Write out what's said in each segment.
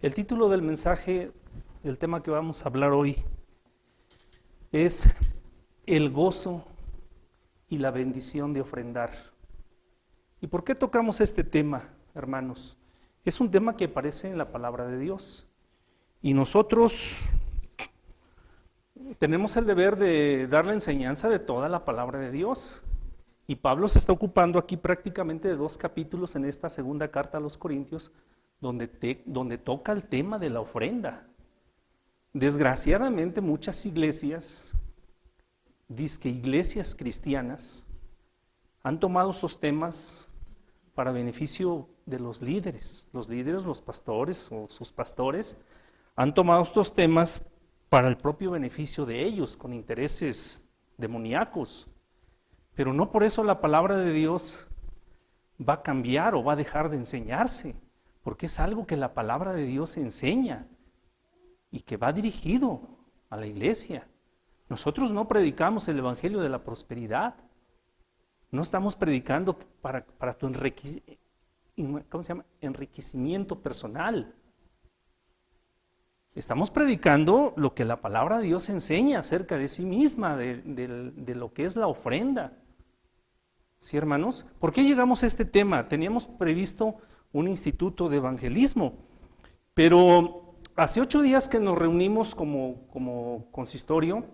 El título del mensaje, del tema que vamos a hablar hoy, es el gozo y la bendición de ofrendar. ¿Y por qué tocamos este tema, hermanos? Es un tema que aparece en la palabra de Dios. Y nosotros tenemos el deber de dar la enseñanza de toda la palabra de Dios. Y Pablo se está ocupando aquí prácticamente de 2 capítulos en esta segunda carta a los Corintios, donde toca el tema de la ofrenda. Desgraciadamente muchas iglesias, dizque iglesias cristianas, han tomado estos temas para beneficio de los líderes, los pastores o sus pastores, han tomado estos temas para el propio beneficio de ellos, con intereses demoníacos. Pero no por eso la palabra de Dios va a cambiar o va a dejar de enseñarse, porque es algo que la palabra de Dios enseña y que va dirigido a la iglesia. Nosotros no predicamos el evangelio de la prosperidad, no estamos predicando para tu enriquecimiento personal. Estamos predicando lo que la palabra de Dios enseña acerca de sí misma, de lo que es la ofrenda. ¿Sí, hermanos? ¿Por qué llegamos a este tema? Teníamos previsto un instituto de evangelismo, pero hace 8 días que nos reunimos como consistorio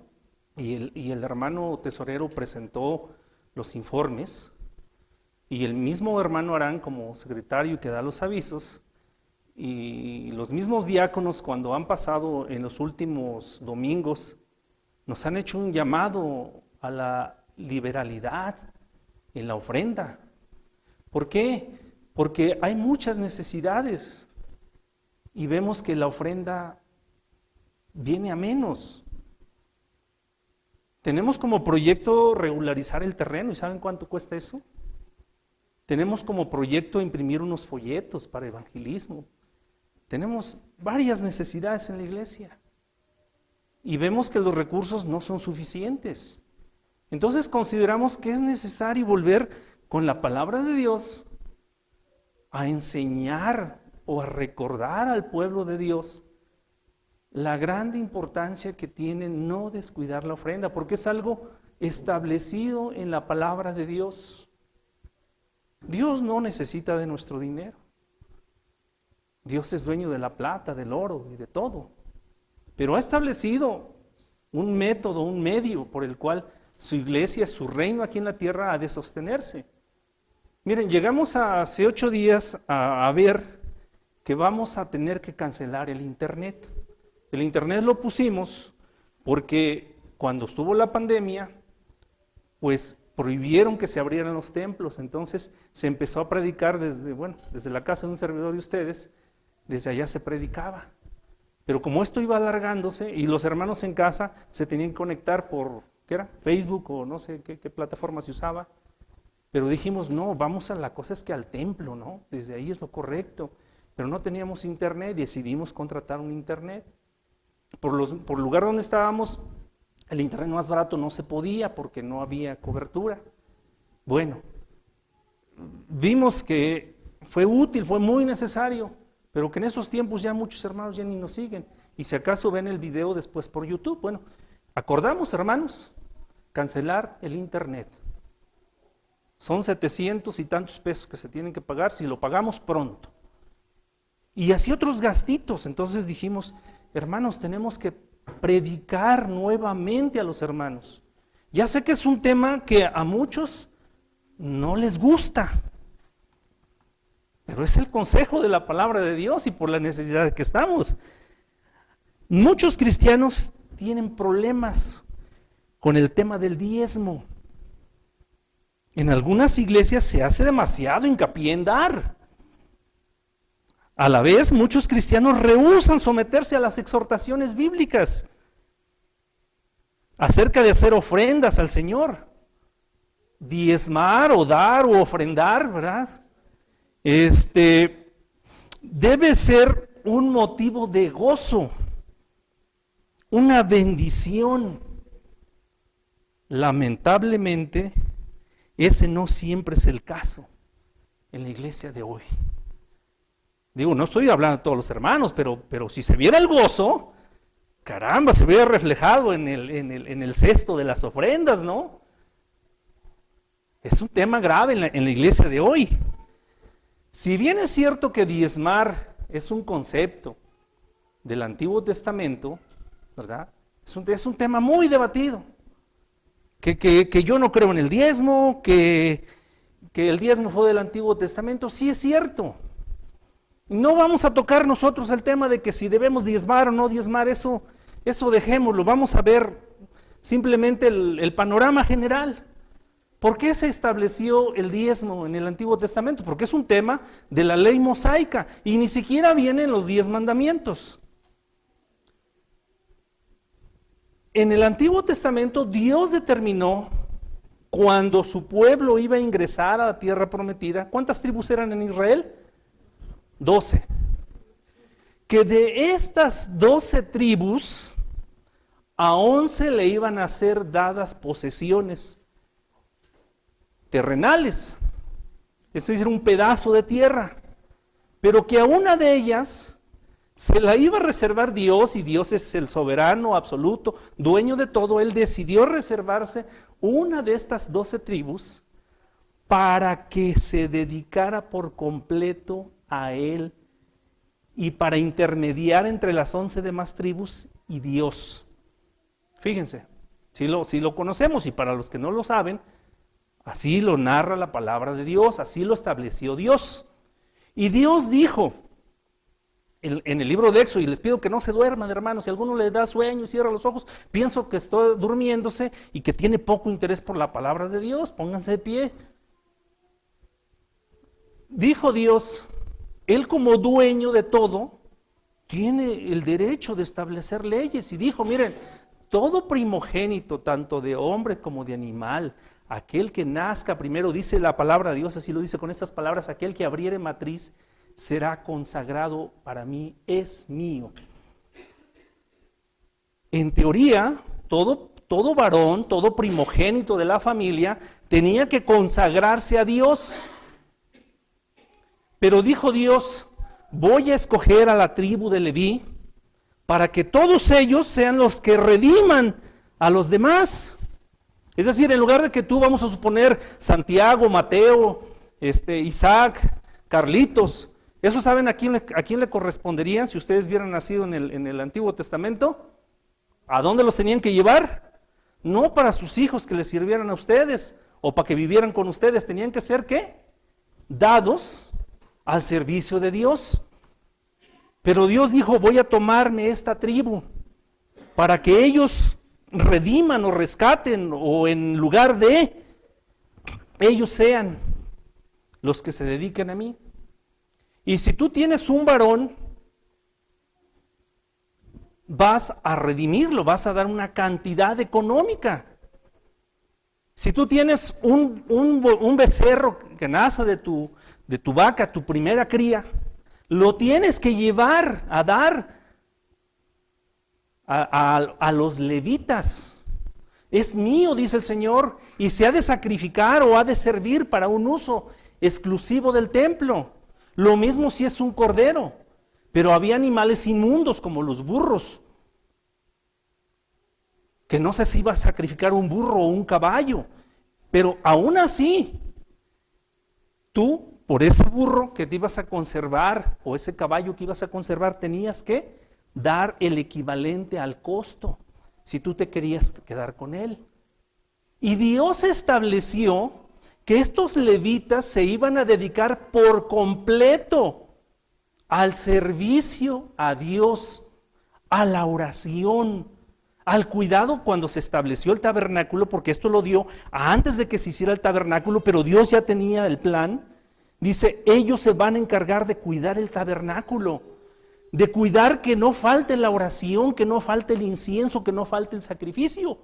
y el hermano tesorero presentó los informes y el mismo hermano Arán como secretario que da los avisos y los mismos diáconos cuando han pasado en los últimos domingos nos han hecho un llamado a la liberalidad en la ofrenda. ¿Por qué? Porque hay muchas necesidades y vemos que la ofrenda viene a menos. Tenemos como proyecto regularizar el terreno, ¿y saben cuánto cuesta eso? Tenemos como proyecto imprimir unos folletos para evangelismo. Tenemos varias necesidades en la iglesia y vemos que los recursos no son suficientes. Entonces consideramos que es necesario volver con la palabra de Dios a enseñar o a recordar al pueblo de Dios la grande importancia que tiene no descuidar la ofrenda, porque es algo establecido en la palabra de Dios. Dios no necesita de nuestro dinero. Dios es dueño de la plata, del oro y de todo, pero ha establecido un método, un medio por el cual su iglesia, su reino aquí en la tierra ha de sostenerse. Miren, llegamos hace 8 días a ver que vamos a tener que cancelar el internet. El internet lo pusimos porque cuando estuvo la pandemia, pues prohibieron que se abrieran los templos, entonces se empezó a predicar desde la casa de un servidor de ustedes, desde allá se predicaba. Pero como esto iba alargándose y los hermanos en casa se tenían que conectar por, ¿qué era? Facebook o no sé qué plataforma se usaba. Pero dijimos, no, vamos a la cosa es que al templo, ¿no? Desde ahí es lo correcto. Pero no teníamos internet y decidimos contratar un internet. Por el lugar donde estábamos, el internet más barato no se podía porque no había cobertura. Bueno, vimos que fue útil, fue muy necesario, pero que en esos tiempos ya muchos hermanos ya ni nos siguen. Y si acaso ven el video después por YouTube, bueno, acordamos, hermanos, cancelar el internet. Son 700 y tantos pesos que se tienen que pagar si lo pagamos pronto. Y así otros gastitos. Entonces dijimos, hermanos, tenemos que predicar nuevamente a los hermanos. Ya sé que es un tema que a muchos no les gusta, pero es el consejo de la palabra de Dios y por la necesidad de que estamos. Muchos cristianos tienen problemas con el tema del diezmo. En algunas iglesias se hace demasiado hincapié en dar. A la vez, muchos cristianos rehúsan someterse a las exhortaciones bíblicas acerca de hacer ofrendas al Señor. Diezmar o dar o ofrendar, ¿verdad? Debe ser un motivo de gozo, una bendición. Lamentablemente, ese no siempre es el caso en la iglesia de hoy. Digo, no estoy hablando de todos los hermanos, pero si se viera el gozo, caramba, se viera reflejado en el cesto de las ofrendas, ¿no? Es un tema grave en la iglesia de hoy. Si bien es cierto que diezmar es un concepto del Antiguo Testamento, ¿verdad? Es un tema muy debatido. Que yo no creo en el diezmo, que el diezmo fue del Antiguo Testamento, sí es cierto. No vamos a tocar nosotros el tema de que si debemos diezmar o no diezmar, eso dejémoslo. Vamos a ver simplemente el panorama general. ¿Por qué se estableció el diezmo en el Antiguo Testamento? Porque es un tema de la ley mosaica y ni siquiera vienen los 10 mandamientos. En el Antiguo Testamento Dios determinó cuando su pueblo iba a ingresar a la tierra prometida. ¿Cuántas tribus eran en Israel? 12. Que de estas 12 tribus, a 11 le iban a ser dadas posesiones terrenales, es decir, un pedazo de tierra, pero que a una de ellas se la iba a reservar Dios, y Dios es el soberano absoluto, dueño de todo. Él decidió reservarse una de estas 12 tribus para que se dedicara por completo a Él y para intermediar entre las 11 demás tribus y Dios. Fíjense, si lo conocemos, y para los que no lo saben, así lo narra la palabra de Dios, así lo estableció Dios. Y Dios dijo en el libro de Éxodo, y les pido que no se duerman, hermanos, si a alguno le da sueño y cierra los ojos, pienso que está durmiéndose y que tiene poco interés por la palabra de Dios, pónganse de pie. Dijo Dios, Él como dueño de todo, tiene el derecho de establecer leyes, y dijo, miren, todo primogénito, tanto de hombre como de animal, aquel que nazca primero, dice la palabra de Dios, así lo dice con estas palabras, aquel que abriere matriz será consagrado para mí, es mío. En teoría, todo varón, todo primogénito de la familia tenía que consagrarse a Dios. Pero dijo Dios, voy a escoger a la tribu de Leví para que todos ellos sean los que rediman a los demás. Es decir, en lugar de que tú, vamos a suponer, Santiago, Mateo, Isaac, Carlitos, ¿eso saben a quién le corresponderían si ustedes hubieran nacido en el Antiguo Testamento? ¿A dónde los tenían que llevar? No para sus hijos que les sirvieran a ustedes o para que vivieran con ustedes, tenían que ser, ¿qué? Dados al servicio de Dios. Pero Dios dijo, voy a tomarme esta tribu para que ellos rediman o rescaten, o en lugar de ellos sean los que se dediquen a mí. Y si tú tienes un varón, vas a redimirlo, vas a dar una cantidad económica. Si tú tienes un becerro que nace de tu vaca, tu primera cría, lo tienes que llevar a dar a los levitas. Es mío, dice el Señor, y se ha de sacrificar o ha de servir para un uso exclusivo del templo. Lo mismo si es un cordero, pero había animales inmundos como los burros, que no sé si iba a sacrificar un burro o un caballo, pero aún así, tú, por ese burro que te ibas a conservar, o ese caballo que ibas a conservar, tenías que dar el equivalente al costo, si tú te querías quedar con él. Y Dios estableció que estos levitas se iban a dedicar por completo al servicio a Dios, a la oración, al cuidado cuando se estableció el tabernáculo, porque esto lo dio antes de que se hiciera el tabernáculo, pero Dios ya tenía el plan. Dice, ellos se van a encargar de cuidar el tabernáculo, de cuidar que no falte la oración, que no falte el incienso, que no falte el sacrificio.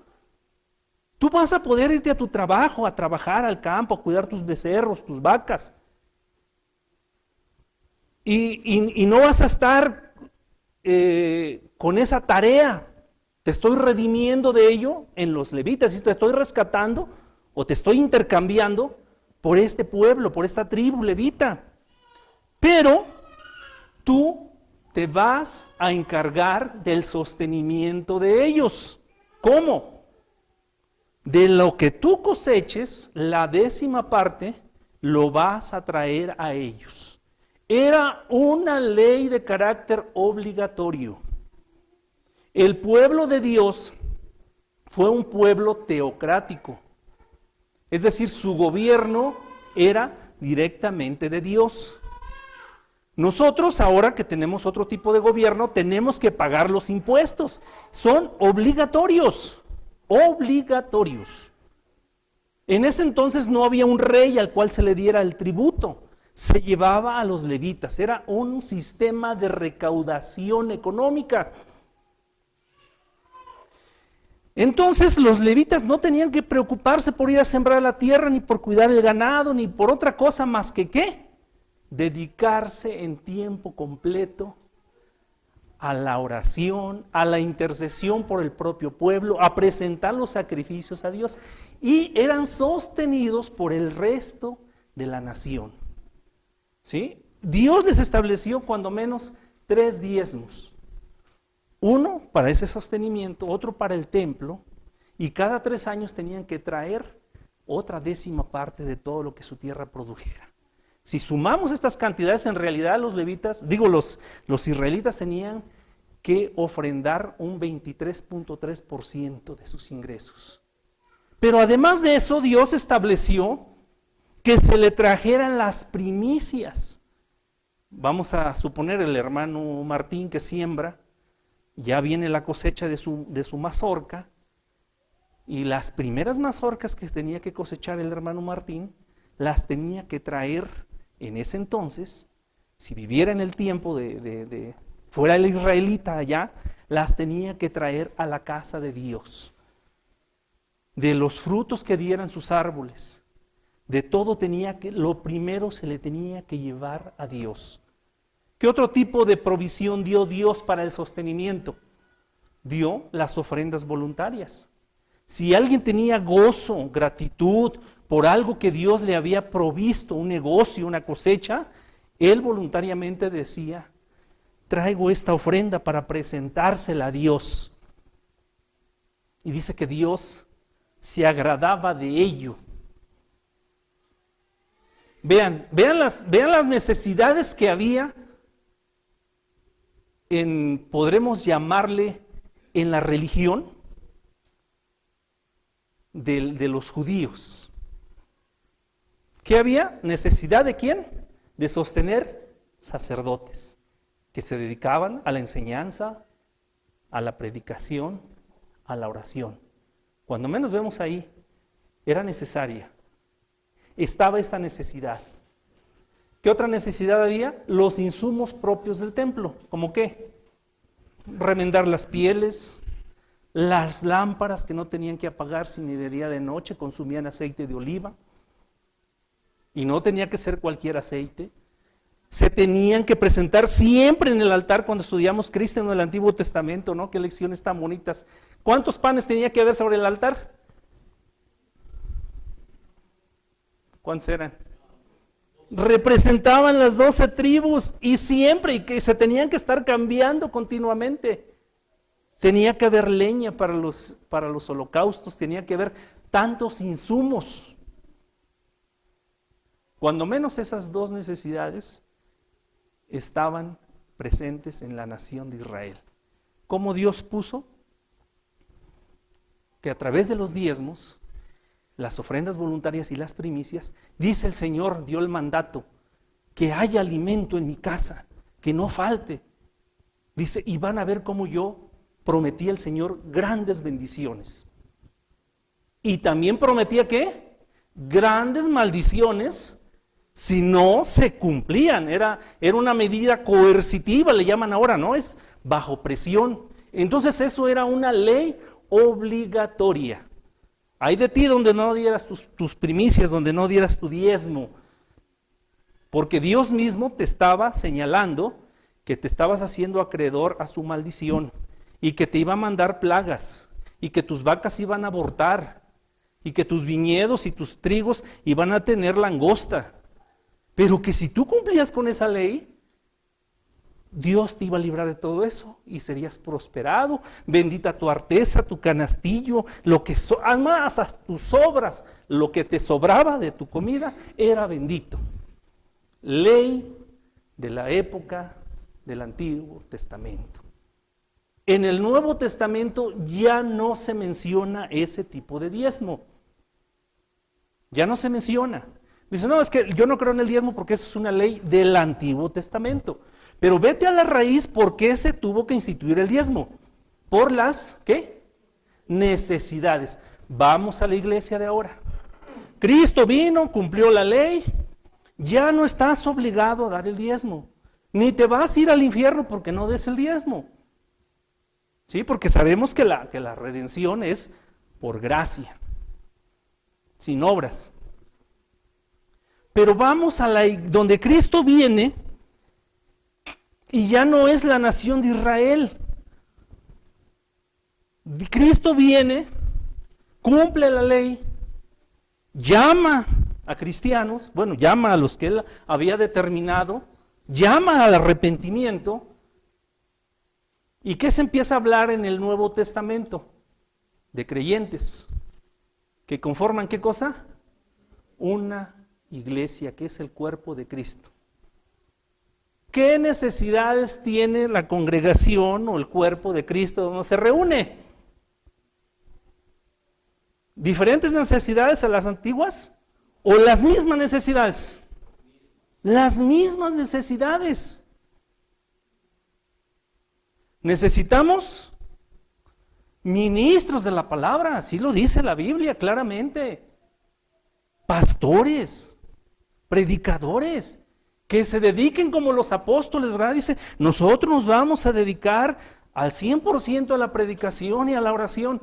Tú vas a poder irte a tu trabajo, a trabajar al campo, a cuidar tus becerros, tus vacas. Y no vas a estar con esa tarea. Te estoy redimiendo de ello en los levitas, y te estoy rescatando o te estoy intercambiando por este pueblo, por esta tribu levita. Pero te vas a encargar del sostenimiento de ellos. ¿Cómo? De lo que tú coseches, la 10ª parte, lo vas a traer a ellos. Era una ley de carácter obligatorio. El pueblo de Dios fue un pueblo teocrático. Es decir, su gobierno era directamente de Dios. Nosotros, ahora que tenemos otro tipo de gobierno, tenemos que pagar los impuestos. Son obligatorios, obligatorios. En ese entonces no había un rey al cual se le diera el tributo. Se llevaba a los levitas. Era un sistema de recaudación económica. Entonces los levitas no tenían que preocuparse por ir a sembrar la tierra, ni por cuidar el ganado, ni por otra cosa más que ¿qué? Dedicarse en tiempo completo a la oración, a la intercesión por el propio pueblo, a presentar los sacrificios a Dios, y eran sostenidos por el resto de la nación. ¿Sí? Dios les estableció cuando menos 3 diezmos. Uno para ese sostenimiento, otro para el templo, y cada 3 años tenían que traer otra 10ª parte de todo lo que su tierra produjera. Si sumamos estas cantidades, en realidad los levitas, los israelitas tenían que ofrendar un 23.3% de sus ingresos. Pero además de eso, Dios estableció que se le trajeran las primicias. Vamos a suponer el hermano Martín que siembra, ya viene la cosecha de su mazorca, y las primeras mazorcas que tenía que cosechar el hermano Martín, las tenía que traer en ese entonces, si viviera en el tiempo fuera el israelita allá, las tenía que traer a la casa de Dios. De los frutos que dieran sus árboles, de todo lo primero se le tenía que llevar a Dios. ¿Qué otro tipo de provisión dio Dios para el sostenimiento? Dio las ofrendas voluntarias. Si alguien tenía gozo, gratitud por algo que Dios le había provisto, un negocio, una cosecha, él voluntariamente decía, traigo esta ofrenda para presentársela a Dios. Y dice que Dios se agradaba de ello. Vean las necesidades que había podremos llamarle en la religión de los judíos. ¿Qué había? ¿Necesidad de quién? De sostener sacerdotes que se dedicaban a la enseñanza, a la predicación, a la oración. Cuando menos vemos ahí, era necesaria. Estaba esta necesidad. ¿Qué otra necesidad había? Los insumos propios del templo. ¿Cómo qué? Remendar las pieles, las lámparas que no tenían que apagarse ni de día ni de noche, consumían aceite de oliva. Y no tenía que ser cualquier aceite. Se tenían que presentar siempre en el altar cuando estudiamos Cristo en el Antiguo Testamento, ¿no? Qué lecciones tan bonitas. ¿Cuántos panes tenía que haber sobre el altar? ¿Cuántos eran? Representaban las 12 tribus y siempre, y que se tenían que estar cambiando continuamente. Tenía que haber leña para los holocaustos, tenía que haber tantos insumos. Cuando menos esas 2 necesidades estaban presentes en la nación de Israel. ¿Cómo Dios puso? Que a través de los diezmos, las ofrendas voluntarias y las primicias, dice el Señor, dio el mandato, que haya alimento en mi casa, que no falte. Dice, y van a ver cómo yo prometí al Señor grandes bendiciones. Y también prometía ¿qué? Grandes maldiciones si no se cumplían. Era una medida coercitiva, le llaman ahora, ¿no? Es bajo presión. Entonces eso era una ley obligatoria. Hay de ti donde no dieras tus primicias, donde no dieras tu diezmo, porque Dios mismo te estaba señalando que te estabas haciendo acreedor a su maldición y que te iba a mandar plagas y que tus vacas iban a abortar y que tus viñedos y tus trigos iban a tener langosta, pero que si tú cumplías con esa ley, Dios te iba a librar de todo eso y serías prosperado. Bendita tu arteza, tu canastillo, lo que además a tus obras, lo que te sobraba de tu comida era bendito. Ley de la época del Antiguo Testamento. En el Nuevo Testamento ya no se menciona ese tipo de diezmo. Ya no se menciona. Dice, no, es que yo no creo en el diezmo porque eso es una ley del Antiguo Testamento. Pero vete a la raíz, ¿por qué se tuvo que instituir el diezmo? Por las, ¿qué? Necesidades. Vamos a la iglesia de ahora. Cristo vino, cumplió la ley, ya no estás obligado a dar el diezmo. Ni te vas a ir al infierno porque no des el diezmo. Sí, porque sabemos que la redención es por gracia, sin obras. Pero vamos a donde Cristo viene y ya no es la nación de Israel. Cristo viene, cumple la ley, llama a cristianos, bueno, llama a los que él había determinado, llama al arrepentimiento. ¿Y qué se empieza a hablar en el Nuevo Testamento? De creyentes que conforman ¿qué cosa? Una iglesia que es el cuerpo de Cristo. ¿Qué necesidades tiene la congregación o el cuerpo de Cristo donde se reúne? ¿Diferentes necesidades a las antiguas o las mismas necesidades? Las mismas necesidades. Necesitamos ministros de la palabra, así lo dice la Biblia claramente. Pastores, predicadores, que se dediquen como los apóstoles, ¿verdad? Dice, nosotros nos vamos a dedicar al 100% a la predicación y a la oración.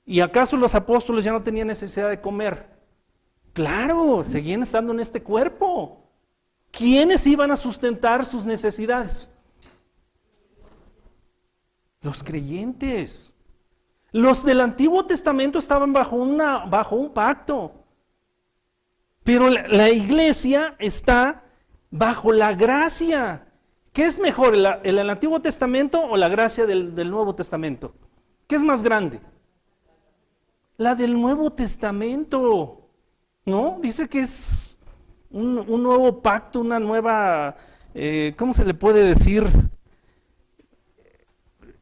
¿Y acaso los apóstoles ya no tenían necesidad de comer? Claro, seguían estando en este cuerpo. ¿Quiénes iban a sustentar sus necesidades? Los creyentes. Los del Antiguo Testamento estaban bajo un pacto. Pero la iglesia está bajo la gracia. ¿Qué es mejor, el Antiguo Testamento o la gracia del Nuevo Testamento? ¿Qué es más grande? La del Nuevo Testamento, ¿no? Dice que es un nuevo pacto, una nueva, ¿cómo se le puede decir?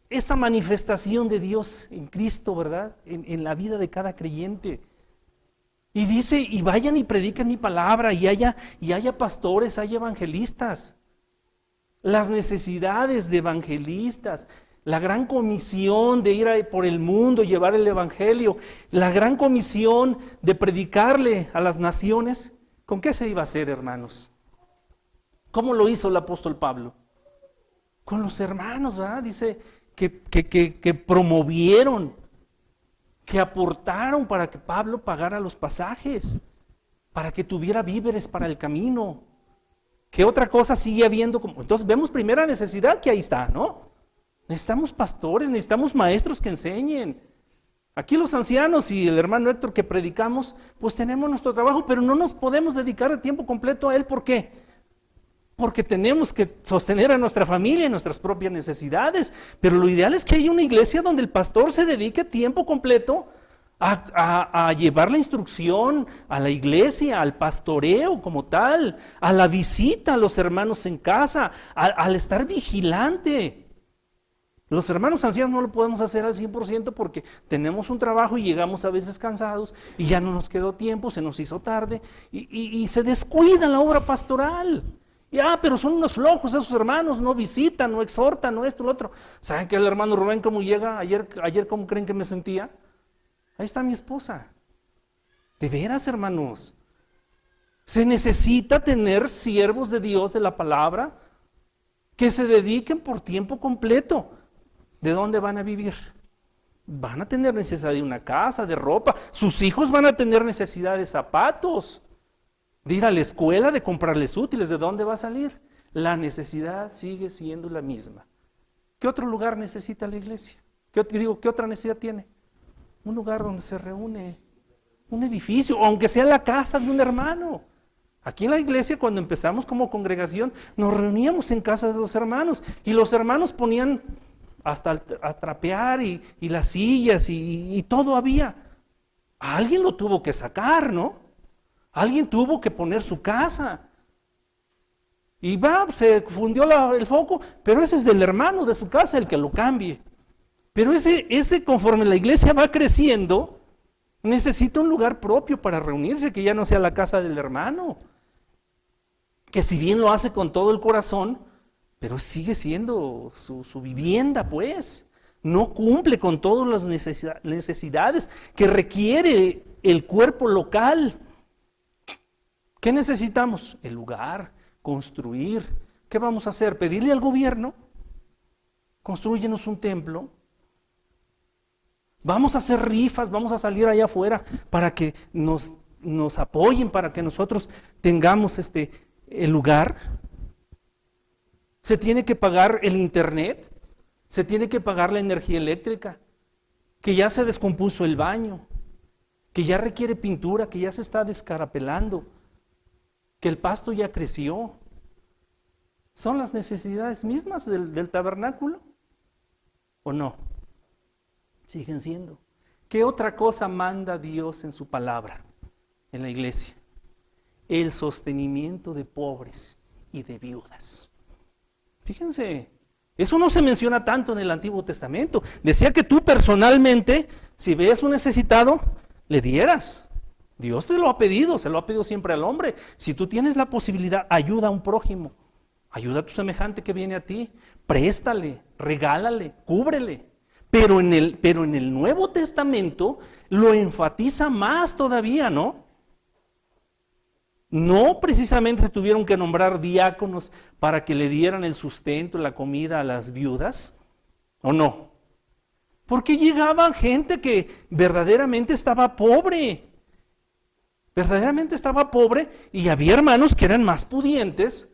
Esa manifestación de Dios en Cristo, ¿verdad? En la vida de cada creyente. Y dice, y vayan y prediquen mi palabra, y haya pastores, haya evangelistas. Las necesidades de evangelistas, la gran comisión de ir por el mundo, llevar el evangelio, la gran comisión de predicarle a las naciones. ¿Con qué se iba a hacer, hermanos? ¿Cómo lo hizo el apóstol Pablo? Con los hermanos, ¿verdad? Dice que promovieron, que aportaron para que Pablo pagara los pasajes, para que tuviera víveres para el camino. ¿Qué otra cosa sigue habiendo? Entonces vemos primera necesidad que ahí está, ¿no? Necesitamos pastores, necesitamos maestros que enseñen. Aquí los ancianos y el hermano Héctor que predicamos, pues tenemos nuestro trabajo, pero no nos podemos dedicar a tiempo completo a él. ¿Por qué? Porque tenemos que sostener a nuestra familia y nuestras propias necesidades. Pero lo ideal es que haya una iglesia donde el pastor se dedique tiempo completo a llevar la instrucción a la iglesia, al pastoreo como tal, a la visita a los hermanos en casa, al estar vigilante. Los hermanos ancianos no lo podemos hacer al 100% porque tenemos un trabajo y llegamos a veces cansados y ya no nos quedó tiempo, se nos hizo tarde y se descuida la obra pastoral. Pero son unos flojos esos hermanos, no visitan, no exhortan, no esto, lo otro. ¿Saben que el hermano Rubén cómo llega? Ayer ¿cómo creen que me sentía? Ahí está mi esposa. De veras, hermanos. Se necesita tener siervos de Dios de la palabra que se dediquen por tiempo completo. ¿De dónde van a vivir? Van a tener necesidad de una casa, de ropa. Sus hijos van a tener necesidad de zapatos, de ir a la escuela, de comprarles útiles. ¿De dónde va a salir? La necesidad sigue siendo la misma. ¿Qué otro lugar necesita la iglesia? ¿Qué otra necesidad tiene? Un lugar donde se reúne, un edificio, aunque sea la casa de un hermano. Aquí en la iglesia, cuando empezamos como congregación, nos reuníamos en casas de los hermanos y los hermanos ponían hasta a trapear y las sillas y todo había. Alguien lo tuvo que sacar, ¿no? Alguien tuvo que poner su casa. Y se fundió el foco, pero ese es del hermano de su casa el que lo cambie. Pero ese conforme la iglesia va creciendo, necesita un lugar propio para reunirse, que ya no sea la casa del hermano. Que si bien lo hace con todo el corazón, pero sigue siendo su vivienda, pues. No cumple con todas las necesidades que requiere el cuerpo local. ¿Qué necesitamos? El lugar, construir. ¿Qué vamos a hacer? ¿Pedirle al gobierno? Constrúyenos un templo. Vamos a hacer rifas, vamos a salir allá afuera para que nos apoyen, para que nosotros tengamos el lugar. Se tiene que pagar el internet, se tiene que pagar la energía eléctrica, que ya se descompuso el baño, que ya requiere pintura, que ya se está descarapelando, que el pasto ya creció. ¿Son las necesidades mismas del tabernáculo o no? Siguen siendo. ¿Qué otra cosa manda Dios en su palabra, en la iglesia? El sostenimiento de pobres y de viudas. Fíjense, eso no se menciona tanto en el Antiguo Testamento. Decía que tú personalmente, si ves un necesitado, le dieras. Dios te lo ha pedido, se lo ha pedido siempre al hombre. Si tú tienes la posibilidad, ayuda a un prójimo, ayuda a tu semejante que viene a ti, préstale, regálale, cúbrele. Pero en el Nuevo Testamento lo enfatiza más todavía, ¿no? No precisamente se tuvieron que nombrar diáconos para que le dieran el sustento, la comida a las viudas, ¿o no? Porque llegaba gente que verdaderamente estaba pobre y había hermanos que eran más pudientes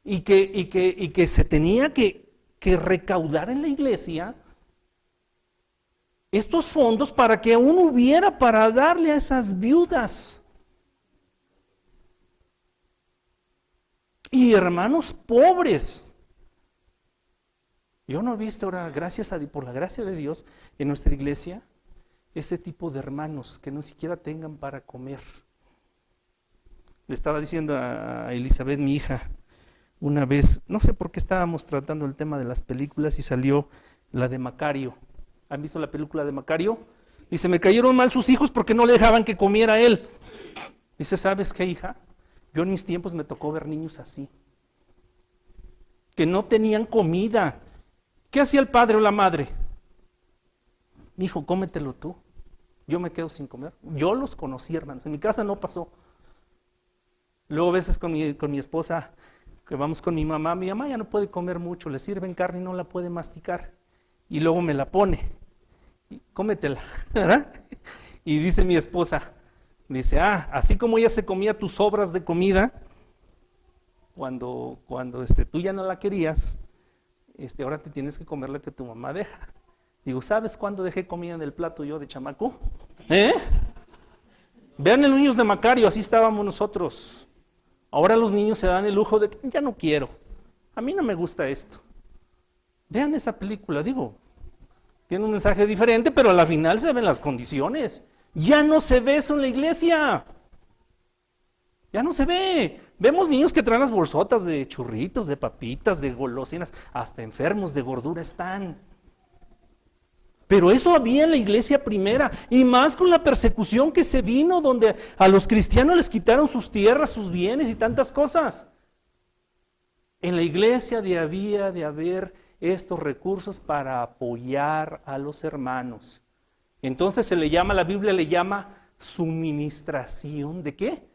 y que se tenía que recaudar en la iglesia estos fondos para que aún hubiera para darle a esas viudas. Y hermanos pobres. Yo no he visto ahora, por la gracia de Dios, en nuestra iglesia, ese tipo de hermanos que no siquiera tengan para comer. Le estaba diciendo a Elizabeth, mi hija, una vez, no sé por qué estábamos tratando el tema de las películas y salió la de Macario. ¿Han visto la película de Macario? Dice, me cayeron mal sus hijos porque no le dejaban que comiera él. Dice, ¿sabes qué, hija? Yo en mis tiempos me tocó ver niños así, que no tenían comida. ¿Qué hacía el padre o la madre? Hijo, cómetelo tú. Yo me quedo sin comer. Yo los conocí, hermanos. En mi casa no pasó. Luego a veces con mi esposa, que vamos con mi mamá ya no puede comer mucho, le sirven carne y no la puede masticar. Y luego me la pone. Cómetela, ¿verdad? Y dice mi esposa, dice, así como ella se comía tus sobras de comida, cuando tú ya no la querías, ahora te tienes que comer la que tu mamá deja. Digo, ¿sabes cuándo dejé comida en el plato yo de chamaco? Vean los niños de Macario, así estábamos nosotros. Ahora los niños se dan el lujo de que ya no quiero, a mí no me gusta esto. Vean esa película, digo, tiene un mensaje diferente, pero a la final se ven las condiciones. Ya no se ve eso en la iglesia. Ya no se ve. Vemos niños que traen las bolsotas de churritos, de papitas, de golosinas, hasta enfermos de gordura están. Pero eso había en la iglesia primera, y más con la persecución que se vino, donde a los cristianos les quitaron sus tierras, sus bienes y tantas cosas. En la iglesia debía de haber estos recursos para apoyar a los hermanos. Entonces la Biblia le llama suministración ¿de qué?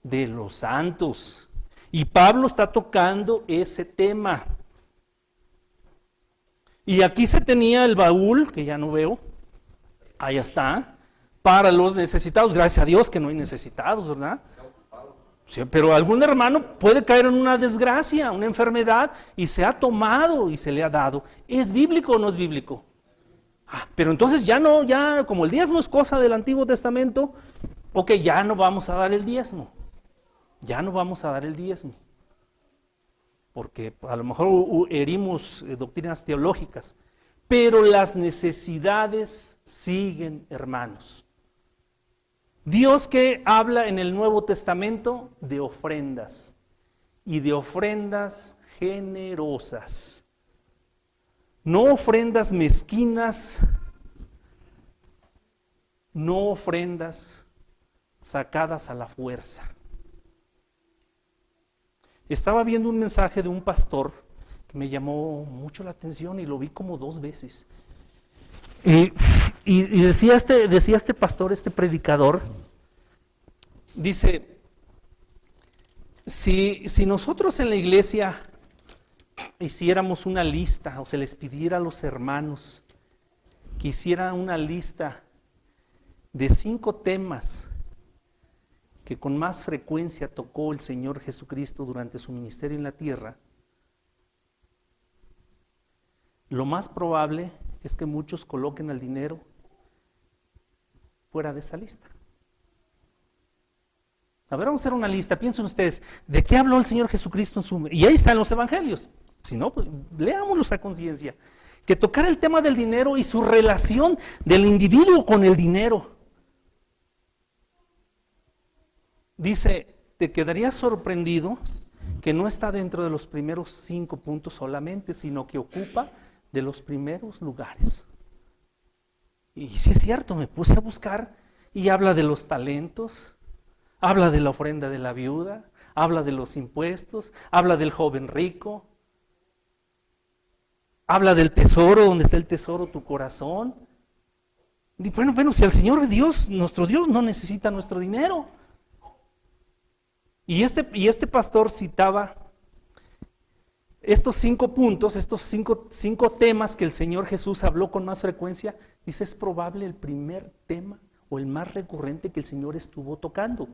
De los santos. Y Pablo está tocando ese tema. Y aquí se tenía el baúl, que ya no veo, ahí está, para los necesitados. Gracias a Dios que no hay necesitados, ¿verdad? Sí, pero algún hermano puede caer en una desgracia, una enfermedad, y se ha tomado y se le ha dado. ¿Es bíblico o no es bíblico? Pero entonces ya como el diezmo es cosa del Antiguo Testamento, ok, ya no vamos a dar el diezmo. ya no vamos a dar el diezmo, porque a lo mejor herimos doctrinas teológicas, pero las necesidades siguen, hermanos. Dios que habla en el Nuevo Testamento de ofrendas, y de ofrendas generosas, no ofrendas mezquinas, no ofrendas sacadas a la fuerza. Estaba viendo un mensaje de un pastor que me llamó mucho la atención y lo vi como 2 veces. Y decía este pastor, este predicador, dice, si nosotros en la iglesia hiciéramos una lista, o se les pidiera a los hermanos que hicieran una lista de 5 temas que con más frecuencia tocó el Señor Jesucristo durante su ministerio en la tierra, lo más probable es que muchos coloquen el dinero fuera de esta lista. A ver, vamos a hacer una lista. Piensen ustedes, ¿de qué habló el Señor Jesucristo en su... Y ahí están los evangelios. Si no, pues leámoslos a conciencia. Que tocar el tema del dinero y su relación del individuo con el dinero. Dice, te quedarías sorprendido que no está dentro de los primeros 5 puntos solamente, sino que ocupa de los primeros lugares. Y sí es cierto, me puse a buscar y habla de los talentos, habla de la ofrenda de la viuda, habla de los impuestos, habla del joven rico, habla del tesoro, donde está el tesoro, tu corazón. Y bueno, si el Señor Dios, nuestro Dios, no necesita nuestro dinero. Y este pastor citaba estos 5 puntos, estos cinco temas que el Señor Jesús habló con más frecuencia. Dice, es probable el primer tema o el más recurrente que el Señor estuvo tocando.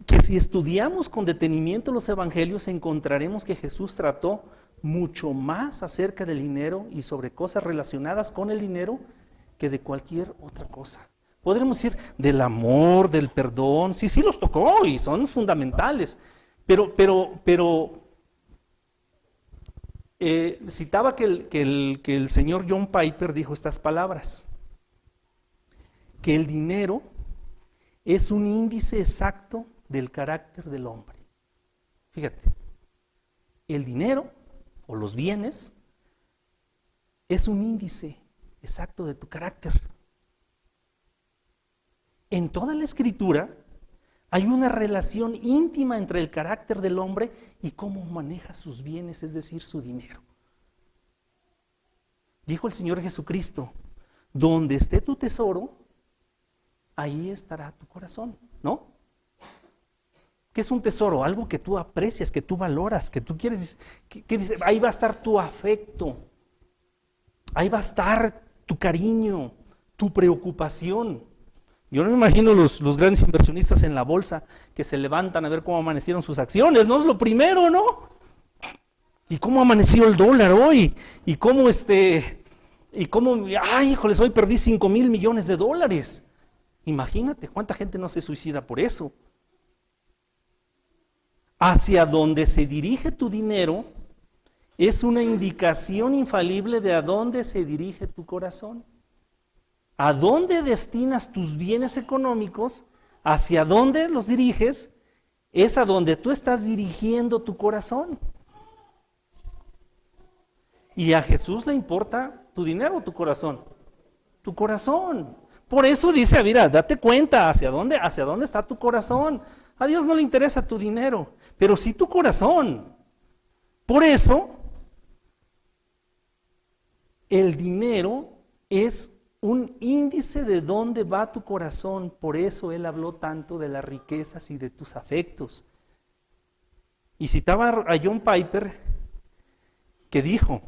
Que si estudiamos con detenimiento los evangelios, encontraremos que Jesús trató mucho más acerca del dinero y sobre cosas relacionadas con el dinero que de cualquier otra cosa. Podremos decir del amor, del perdón, sí los tocó y son fundamentales, pero citaba que el señor John Piper dijo estas palabras, que el dinero es un índice exacto del carácter del hombre. Fíjate, el dinero o los bienes es un índice exacto de tu carácter. En toda la Escritura hay una relación íntima entre el carácter del hombre y cómo maneja sus bienes, es decir, su dinero. Dijo el Señor Jesucristo, donde esté tu tesoro, ahí estará tu corazón, ¿no? ¿Qué es un tesoro? Algo que tú aprecias, que tú valoras, que tú quieres, que dice, ahí va a estar tu afecto, ahí va a estar tu cariño, tu preocupación. Yo no me imagino los grandes inversionistas en la bolsa que se levantan a ver cómo amanecieron sus acciones, ¿no? Es lo primero, ¿no? ¿Y cómo amaneció el dólar hoy? ¿Y cómo ay, híjoles, hoy perdí $5,000 millones? Imagínate cuánta gente no se suicida por eso. Hacia donde se dirige tu dinero es una indicación infalible de a dónde se dirige tu corazón. ¿A dónde destinas tus bienes económicos? ¿Hacia dónde los diriges? Es a donde tú estás dirigiendo tu corazón. ¿Y a Jesús le importa tu dinero o tu corazón? Tu corazón. Por eso dice, mira, date cuenta hacia dónde está tu corazón. A Dios no le interesa tu dinero, pero sí tu corazón. Por eso, el dinero es un índice de dónde va tu corazón. Por eso él habló tanto de las riquezas y de tus afectos. Y citaba a John Piper, que dijo,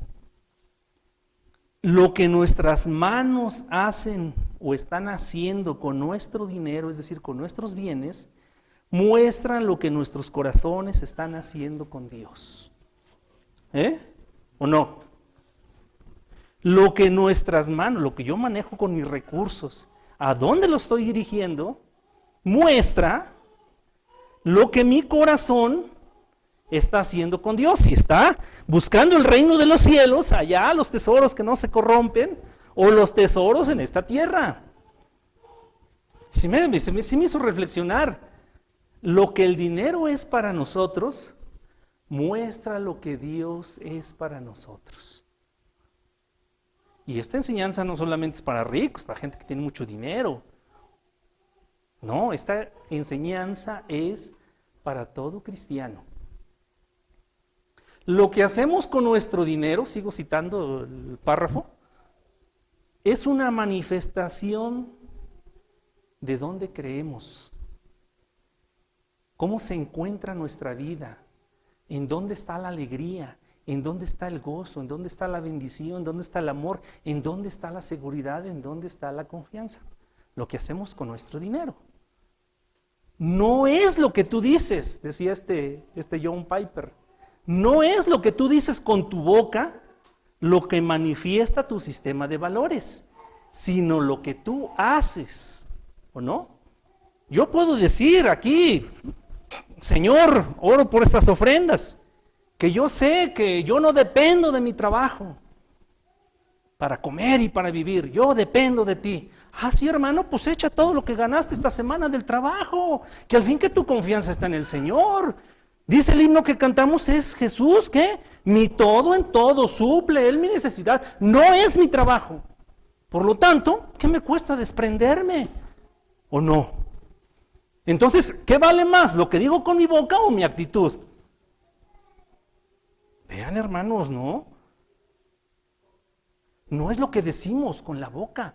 lo que nuestras manos hacen o están haciendo con nuestro dinero, es decir, con nuestros bienes, muestran lo que nuestros corazones están haciendo con Dios. ¿O no? Lo que nuestras manos, lo que yo manejo con mis recursos, ¿a dónde lo estoy dirigiendo? muestra lo que mi corazón está haciendo con Dios. Si está buscando el reino de los cielos, allá los tesoros que no se corrompen, o los tesoros en esta tierra. Sí me hizo reflexionar. Lo que el dinero es para nosotros, muestra lo que Dios es para nosotros. Y esta enseñanza no solamente es para ricos, para gente que tiene mucho dinero. No, esta enseñanza es para todo cristiano. Lo que hacemos con nuestro dinero, sigo citando el párrafo, es una manifestación de dónde creemos, cómo se encuentra nuestra vida, en dónde está la alegría, en dónde está el gozo, en dónde está la bendición, en dónde está el amor, en dónde está la seguridad, en dónde está la confianza. Lo que hacemos con nuestro dinero. No es lo que tú dices, decía este John Piper, no es lo que tú dices con tu boca lo que manifiesta tu sistema de valores, sino lo que tú haces, ¿o no? Yo puedo decir aquí, Señor, oro por estas ofrendas, que yo sé que yo no dependo de mi trabajo para comer y para vivir, yo dependo de ti. Ah, sí, hermano, pues echa todo lo que ganaste esta semana del trabajo, que al fin que tu confianza está en el Señor. Dice el himno que cantamos, es Jesús, ¿qué? Mi todo en todo, suple Él mi necesidad, no es mi trabajo. Por lo tanto, ¿qué me cuesta desprenderme? ¿O no? Entonces, ¿qué vale más? ¿Lo que digo con mi boca o mi actitud? Vean, hermanos, ¿no? No es lo que decimos con la boca,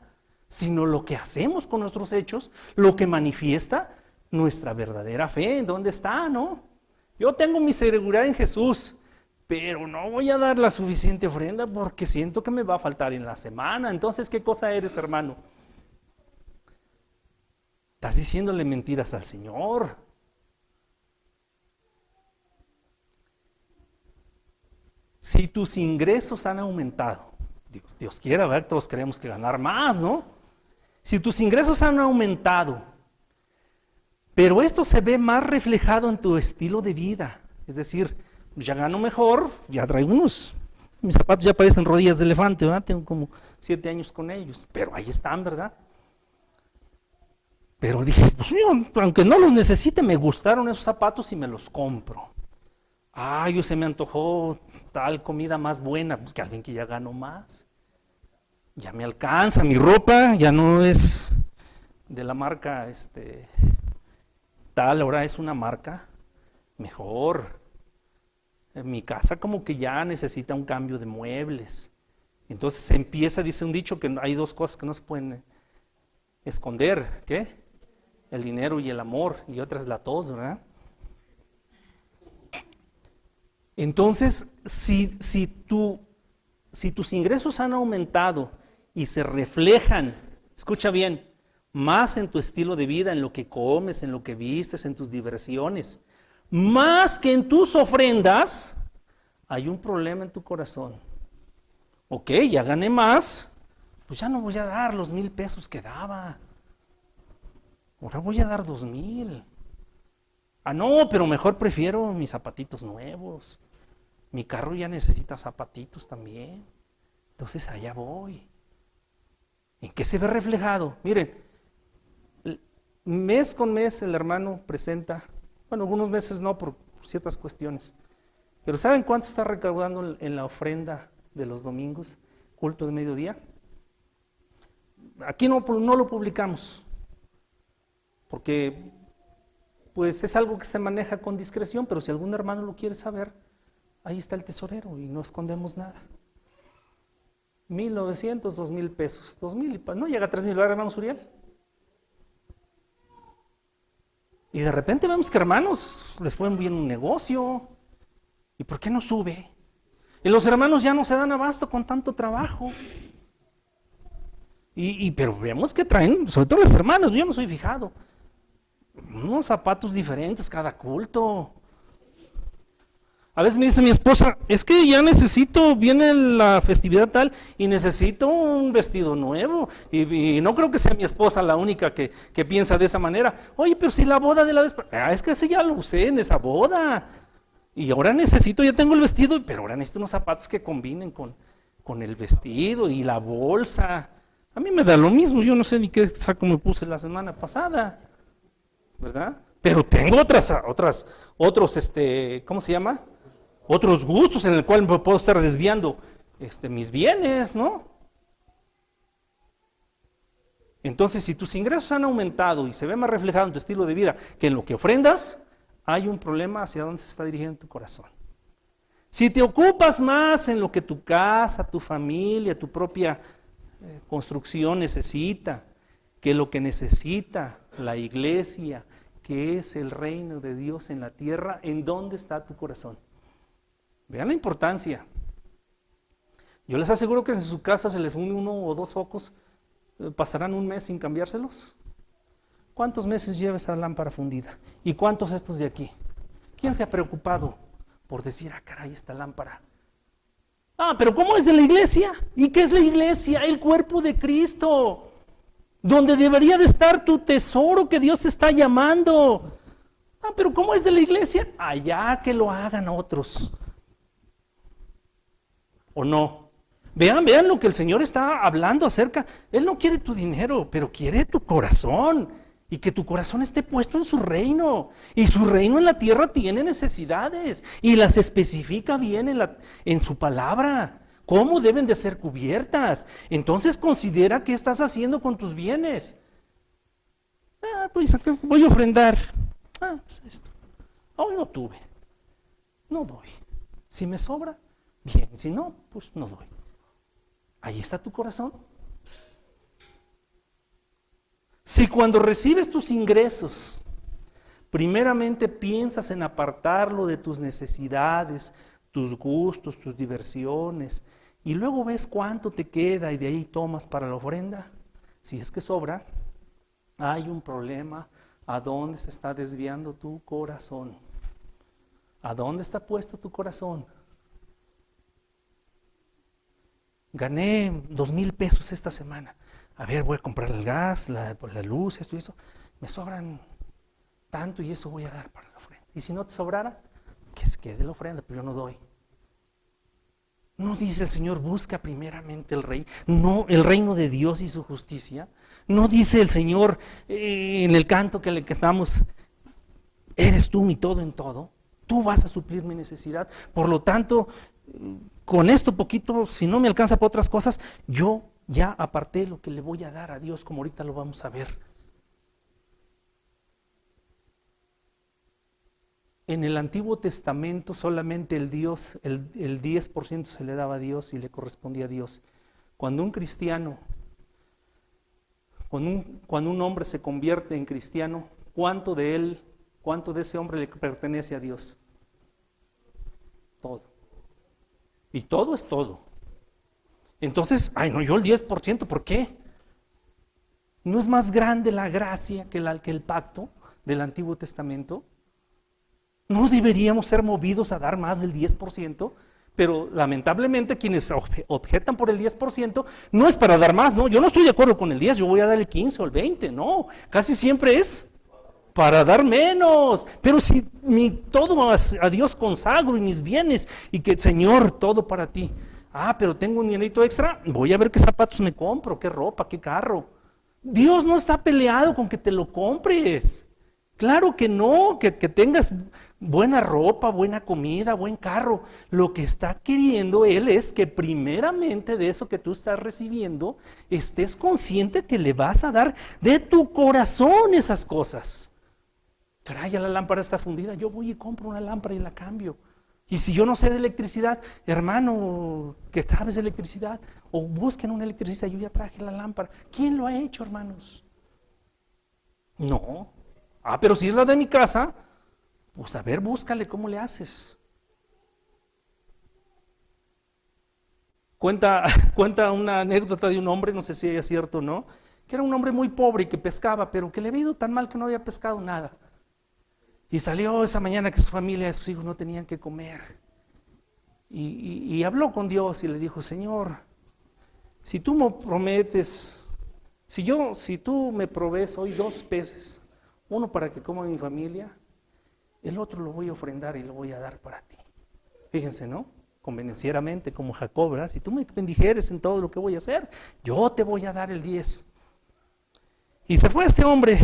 sino lo que hacemos con nuestros hechos, lo que manifiesta nuestra verdadera fe. ¿En dónde está, no? Yo tengo mi seguridad en Jesús, pero no voy a dar la suficiente ofrenda porque siento que me va a faltar en la semana. Entonces, ¿qué cosa eres, hermano? Estás diciéndole mentiras al Señor. Si tus ingresos han aumentado, Dios quiera, ¿verdad? Todos queremos que ganar más, ¿no? Si tus ingresos han aumentado, pero esto se ve más reflejado en tu estilo de vida, es decir, ya gano mejor, ya traigo mis zapatos ya parecen rodillas de elefante, ¿verdad? Tengo como 7 años con ellos, pero ahí están, ¿verdad? Pero dije, pues yo, aunque no los necesite, me gustaron esos zapatos y me los compro. Yo se me antojó tal comida más buena, pues que alguien que ya gano más. Ya me alcanza, mi ropa ya no es de la marca tal, ahora es una marca mejor. Mi casa como que ya necesita un cambio de muebles. Entonces se empieza, dice un dicho, que hay 2 cosas que no se pueden esconder, ¿qué? El dinero y el amor, y otra es la tos, ¿verdad? Entonces, si tus ingresos han aumentado y se reflejan, escucha bien, más en tu estilo de vida, en lo que comes, en lo que vistes, en tus diversiones, más que en tus ofrendas, hay un problema en tu corazón. Ok, ya gané más, pues ya no voy a dar los 1,000 pesos que daba. Ahora voy a dar 2,000. No, pero mejor prefiero mis zapatitos nuevos. Mi carro ya necesita zapatitos también. Entonces allá voy. ¿En qué se ve reflejado? Miren, mes con mes el hermano presenta, bueno, algunos meses no por ciertas cuestiones, pero ¿saben cuánto está recaudando en la ofrenda de los domingos, culto de mediodía? Aquí no lo publicamos, porque pues es algo que se maneja con discreción, pero si algún hermano lo quiere saber, ahí está el tesorero y no escondemos nada. 1,900, 2,000 pesos, 2,000, no llega a 3,000, ¿verdad, hermano Suriel? Y de repente vemos que hermanos les pueden bien un negocio. ¿Y por qué no sube? Y los hermanos ya no se dan abasto con tanto trabajo. Pero vemos que traen, sobre todo las hermanas, yo no soy fijado, unos zapatos diferentes cada culto. A veces me dice mi esposa, es que ya necesito, viene la festividad tal y necesito un vestido nuevo. Y no creo que sea mi esposa la única que piensa de esa manera. Oye, pero si la boda de la vez, es que ese ya lo usé en esa boda. Y ahora necesito, ya tengo el vestido, pero ahora necesito unos zapatos que combinen con el vestido y la bolsa. A mí me da lo mismo, yo no sé ni qué saco me puse la semana pasada, ¿verdad? Pero tengo otros, ¿cómo se llama? Otros gustos en el cual me puedo estar desviando mis bienes, ¿no? Entonces, si tus ingresos han aumentado y se ve más reflejado en tu estilo de vida que en lo que ofrendas, hay un problema hacia dónde se está dirigiendo tu corazón. Si te ocupas más en lo que tu casa, tu familia, tu propia construcción necesita, que lo que necesita la iglesia, que es el reino de Dios en la tierra, ¿en dónde está tu corazón? Vean la importancia. Yo les aseguro que si en su casa se les une 1 o 2 focos, ¿pasarán un mes sin cambiárselos? ¿Cuántos meses lleva esa lámpara fundida? ¿Y cuántos estos de aquí? ¿Quién se ha preocupado por decir, caray, esta lámpara? Pero ¿cómo es de la iglesia? ¿Y qué es la iglesia? El cuerpo de Cristo, donde debería de estar tu tesoro que Dios te está llamando. Pero ¿cómo es de la iglesia? Allá que lo hagan otros. ¿O no? Vean lo que el Señor está hablando acerca. Él no quiere tu dinero, pero quiere tu corazón. Y que tu corazón esté puesto en su reino. Y su reino en la tierra tiene necesidades. Y las especifica bien en su palabra. ¿Cómo deben de ser cubiertas? Entonces considera qué estás haciendo con tus bienes. Pues voy a ofrendar. Pues esto. Hoy no tuve. No doy. Si me sobra, bien. Si no, pues no doy. Ahí está tu corazón. Si cuando recibes tus ingresos, primeramente piensas en apartarlo de tus necesidades, tus gustos, tus diversiones, y luego ves cuánto te queda y de ahí tomas para la ofrenda, si es que sobra, hay un problema. ¿A dónde se está desviando tu corazón? ¿A dónde está puesto tu corazón? Gané 2,000 pesos esta semana. A ver, voy a comprar el gas, la luz, esto y eso. Me sobran tanto y eso voy a dar para la ofrenda. Y si no te sobrara, que se quede la ofrenda, pero yo no doy. No dice el Señor, busca primeramente el reino de Dios y su justicia. No dice el Señor en el canto que le cantamos, eres tú mi todo en todo. Tú vas a suplir mi necesidad. Por lo tanto, con esto poquito, si no me alcanza para otras cosas, yo ya aparté lo que le voy a dar a Dios, como ahorita lo vamos a ver. En el Antiguo Testamento solamente el 10% se le daba a Dios y le correspondía a Dios. Cuando un cristiano, cuando un hombre se convierte en cristiano, ¿cuánto de ese hombre le pertenece a Dios? Todo. Y todo es todo. Entonces, yo el 10%, ¿por qué? ¿No es más grande la gracia que el pacto del Antiguo Testamento? ¿No deberíamos ser movidos a dar más del 10%? Pero lamentablemente quienes objetan por el 10% no es para dar más, no, yo no estoy de acuerdo con el 10, yo voy a dar el 15 o el 20, no, casi siempre es para dar menos. Pero si todo a Dios consagro y mis bienes y que Señor, todo para ti. Pero tengo un dinerito extra, voy a ver qué zapatos me compro, qué ropa, qué carro. Dios no está peleado con que te lo compres. Claro que no, que tengas buena ropa, buena comida, buen carro. Lo que está queriendo Él es que primeramente de eso que tú estás recibiendo, estés consciente que le vas a dar de tu corazón esas cosas. Caray, la lámpara está fundida, yo voy y compro una lámpara y la cambio. Y si yo no sé de electricidad, hermano, que sabes de electricidad, o busquen un electricista, yo ya traje la lámpara. ¿Quién lo ha hecho, hermanos? No. Pero si es la de mi casa, pues a ver, búscale cómo le haces. Cuenta una anécdota de un hombre, no sé si es cierto o no, que era un hombre muy pobre y que pescaba, pero que le había ido tan mal que no había pescado nada. Y salió esa mañana que su familia y sus hijos no tenían que comer. y habló con Dios y le dijo, Señor, si tú me prometes, si tú me provees hoy 2 peces, uno para que coma mi familia, el otro lo voy a ofrendar y lo voy a dar para ti. Fíjense, ¿no? Convenencieramente, como Jacob, ¿verdad? Si tú me bendijeres en todo lo que voy a hacer, yo te voy a dar el 10. Y se fue este hombre,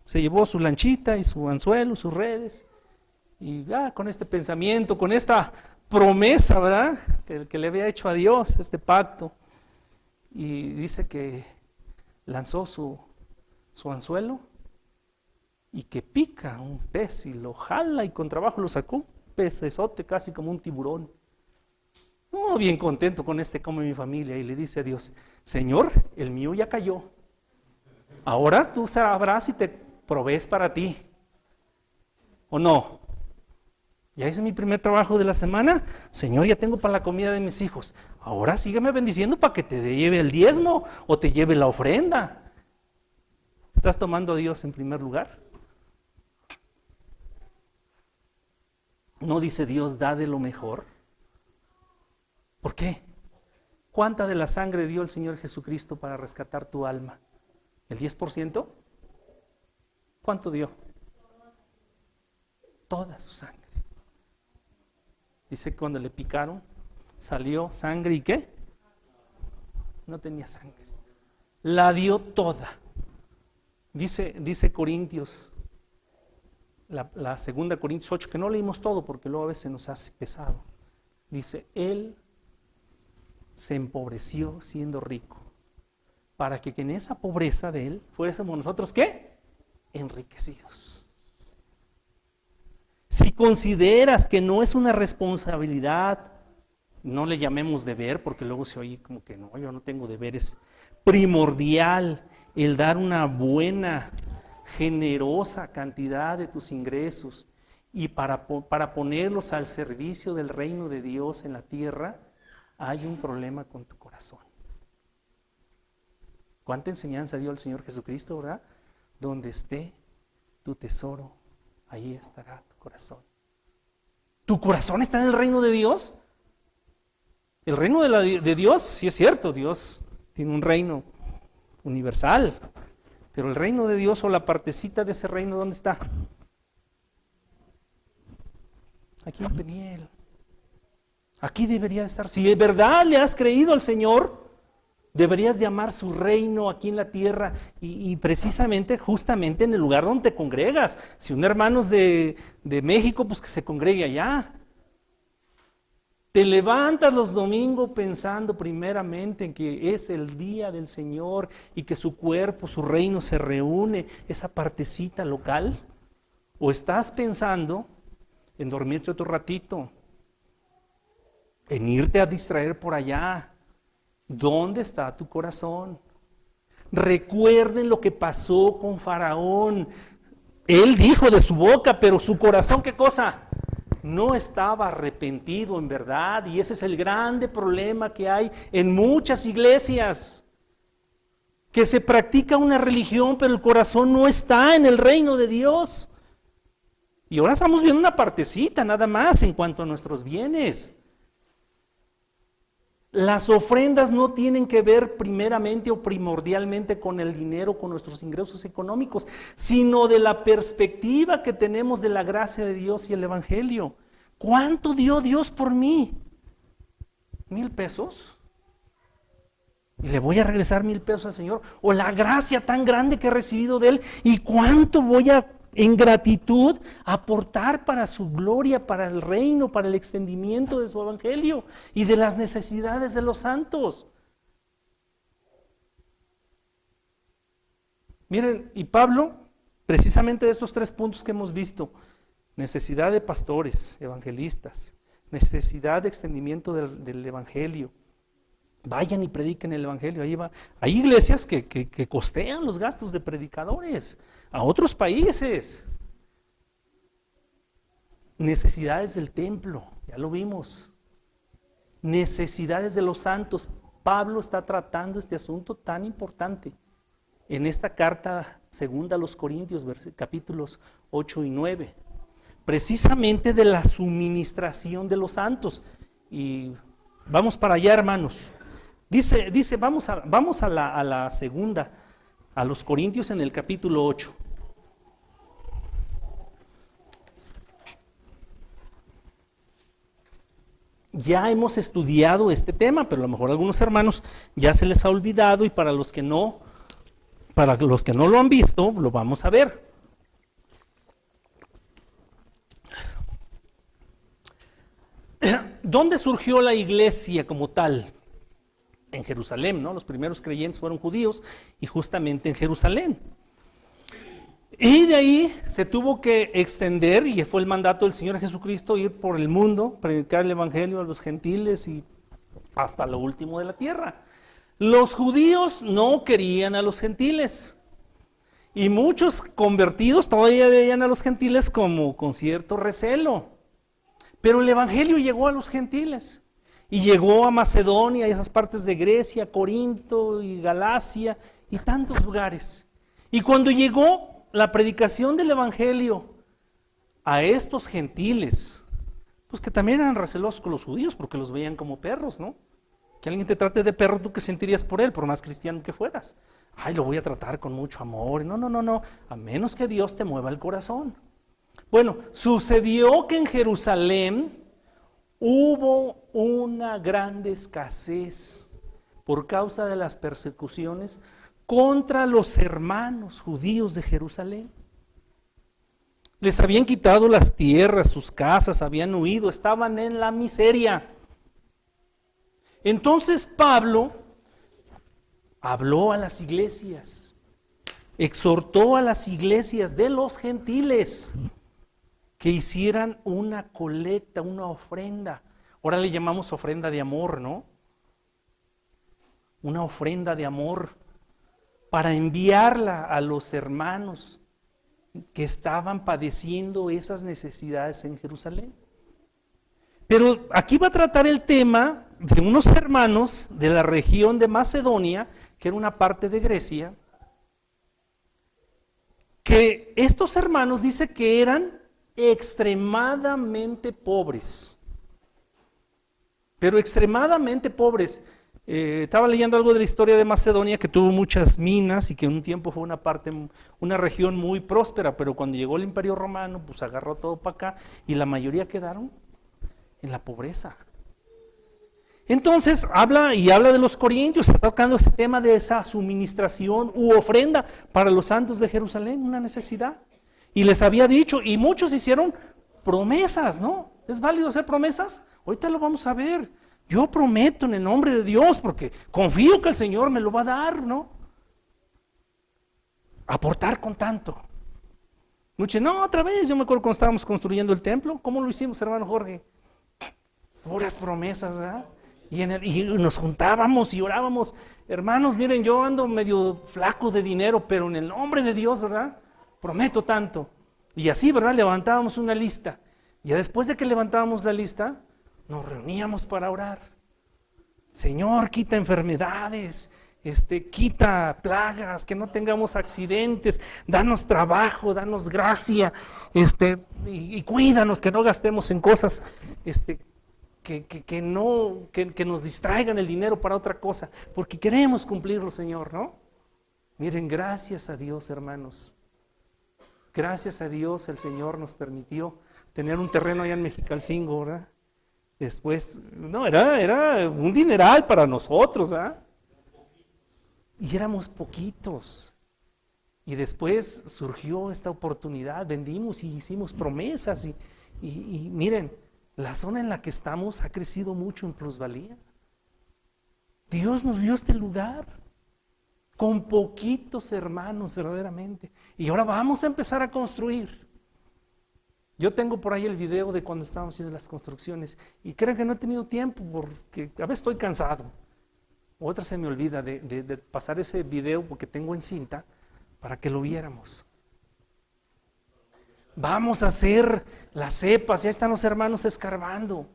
se llevó su lanchita y su anzuelo, sus redes, y con este pensamiento, con esta promesa, ¿verdad? Que le había hecho a Dios, este pacto. Y dice que lanzó su anzuelo y que pica un pez y lo jala y con trabajo lo sacó, un pecesote casi como un tiburón. Bien contento con come mi familia, y le dice a Dios, Señor, el mío ya cayó. Ahora tú sabrás si te provees para ti o no. Ya hice mi primer trabajo de la semana, Señor, ya tengo para la comida de mis hijos. Ahora sígueme bendiciendo para que te lleve el diezmo o te lleve la ofrenda. ¿Estás tomando a Dios en primer lugar? ¿No dice Dios, da de lo mejor? ¿Por qué? ¿Cuánta de la sangre dio el Señor Jesucristo para rescatar tu alma? ¿El 10%? ¿Cuánto dio? Toda su sangre. Dice que cuando le picaron, salió sangre, ¿y qué? No tenía sangre. La dio toda. Dice Corintios, la segunda Corintios 8, que no leímos todo porque luego a veces nos hace pesado. Dice, Él se empobreció siendo rico, para que en esa pobreza de Él fuésemos nosotros, ¿qué? Enriquecidos. Si consideras que no es una responsabilidad, no le llamemos deber, porque luego se oye como que no, yo no tengo deberes, primordial el dar una buena, generosa cantidad de tus ingresos y para ponerlos al servicio del reino de Dios en la tierra, hay un problema con tu corazón. ¿Cuánta enseñanza dio el Señor Jesucristo, verdad? Donde esté tu tesoro, ahí estará tu corazón. ¿Tu corazón está en el reino de Dios? El reino de Dios, sí es cierto, Dios tiene un reino universal, pero el reino de Dios o la partecita de ese reino, ¿dónde está? Aquí en Peniel. Aquí debería estar. Si de verdad le has creído al Señor, deberías de amar su reino aquí en la tierra y precisamente, justamente en el lugar donde te congregas. Si un hermano es de México, pues que se congregue allá. Te levantas los domingos pensando primeramente en que es el día del Señor y que su cuerpo, su reino se reúne, esa partecita local. ¿O estás pensando en dormirte otro ratito, en irte a distraer por allá? ¿Dónde está tu corazón? Recuerden lo que pasó con Faraón. Él dijo de su boca, pero su corazón, ¿qué cosa? No estaba arrepentido en verdad, y ese es el grande problema que hay en muchas iglesias, que se practica una religión, pero el corazón no está en el reino de Dios. Y ahora estamos viendo una partecita nada más en cuanto a nuestros bienes. Las ofrendas no tienen que ver primeramente o primordialmente con el dinero, con nuestros ingresos económicos, sino de la perspectiva que tenemos de la gracia de Dios y el Evangelio. ¿Cuánto dio Dios por mí? $1,000. Y le voy a regresar $1,000 al Señor. O la gracia tan grande que he recibido de Él. ¿Y cuánto voy a, en gratitud, aportar para su gloria, para el reino, para el extendimiento de su evangelio y de las necesidades de los santos? Miren, y Pablo, precisamente de estos 3 puntos que hemos visto, necesidad de pastores, evangelistas, necesidad de extendimiento del evangelio, vayan y prediquen el evangelio. Hay iglesias que costean los gastos de predicadores a otros países. Necesidades del templo, ya lo vimos. Necesidades de los santos. Pablo está tratando este asunto tan importante en esta carta segunda a los Corintios, capítulos 8 y 9, precisamente de la suministración de los santos. y vamos para allá, hermanos. Dice, vamos a la segunda, a los Corintios en el capítulo 8. Ya hemos estudiado este tema, pero a lo mejor a algunos hermanos ya se les ha olvidado, y para los que no lo han visto, lo vamos a ver. ¿Dónde surgió la iglesia como tal? En Jerusalén, ¿no? Los primeros creyentes fueron judíos y justamente en Jerusalén. Y de ahí se tuvo que extender, y fue el mandato del Señor Jesucristo, ir por el mundo, predicar el evangelio a los gentiles y hasta lo último de la tierra. Los judíos no querían a los gentiles, y muchos convertidos todavía veían a los gentiles como con cierto recelo. Pero el evangelio llegó a los gentiles, y llegó a Macedonia, a esas partes de Grecia, Corinto y Galacia y tantos lugares. Y cuando llegó la predicación del evangelio a estos gentiles, pues que también eran recelosos con los judíos porque los veían como perros, ¿no? Que alguien te trate de perro, ¿tú qué sentirías por él, por más cristiano que fueras? Ay, lo voy a tratar con mucho amor. No, a menos que Dios te mueva el corazón. Bueno, sucedió que en Jerusalén hubo una grande escasez por causa de las persecuciones contra los hermanos judíos de Jerusalén. Les habían quitado las tierras, sus casas, habían huido, estaban en la miseria. Entonces Pablo habló a las iglesias, exhortó a las iglesias de los gentiles que hicieran una colecta, una ofrenda. Ahora le llamamos ofrenda de amor, ¿no? Una ofrenda de amor para enviarla a los hermanos que estaban padeciendo esas necesidades en Jerusalén. Pero aquí va a tratar el tema de unos hermanos de la región de Macedonia, que era una parte de Grecia, que estos hermanos dice que eran extremadamente pobres, pero extremadamente pobres. Estaba leyendo algo de la historia de Macedonia, que tuvo muchas minas y que en un tiempo fue una región muy próspera, pero cuando llegó el Imperio Romano, pues agarró todo para acá y la mayoría quedaron en la pobreza. Entonces habla de los corintios, está tocando ese tema de esa suministración u ofrenda para los santos de Jerusalén, una necesidad. Y les había dicho, y muchos hicieron promesas, ¿no? ¿Es válido hacer promesas? Ahorita lo vamos a ver. Yo prometo en el nombre de Dios, porque confío que el Señor me lo va a dar, ¿no? Aportar con tanto. Muchos, no, otra vez, yo me acuerdo cuando estábamos construyendo el templo, ¿cómo lo hicimos, hermano Jorge? Puras promesas, ¿verdad? Y nos juntábamos y orábamos. Hermanos, miren, yo ando medio flaco de dinero, pero en el nombre de Dios, ¿verdad? Prometo tanto. Y así, ¿verdad? Levantábamos una lista. Y después de que levantábamos la lista, nos reuníamos para orar. Señor, quita enfermedades, quita plagas, que no tengamos accidentes, danos trabajo, danos gracia, y cuídanos, que no gastemos en cosas que nos distraigan el dinero para otra cosa, porque queremos cumplirlo, Señor, ¿no? Miren, gracias a Dios, hermanos. Gracias a Dios el Señor nos permitió tener un terreno allá en Mexicalcingo, ¿verdad? Después, no, era un dineral para nosotros, ¿ah? Y éramos poquitos. Y después surgió esta oportunidad, vendimos y hicimos promesas. Y miren, la zona en la que estamos ha crecido mucho en plusvalía. Dios nos dio este lugar con poquitos hermanos verdaderamente. Y ahora vamos a empezar a construir. Yo tengo por ahí el video de cuando estábamos haciendo las construcciones y creo que no he tenido tiempo porque a veces estoy cansado. Otra se me olvida de pasar ese video porque tengo en cinta para que lo viéramos. Vamos a hacer las cepas, ya están los hermanos escarbando.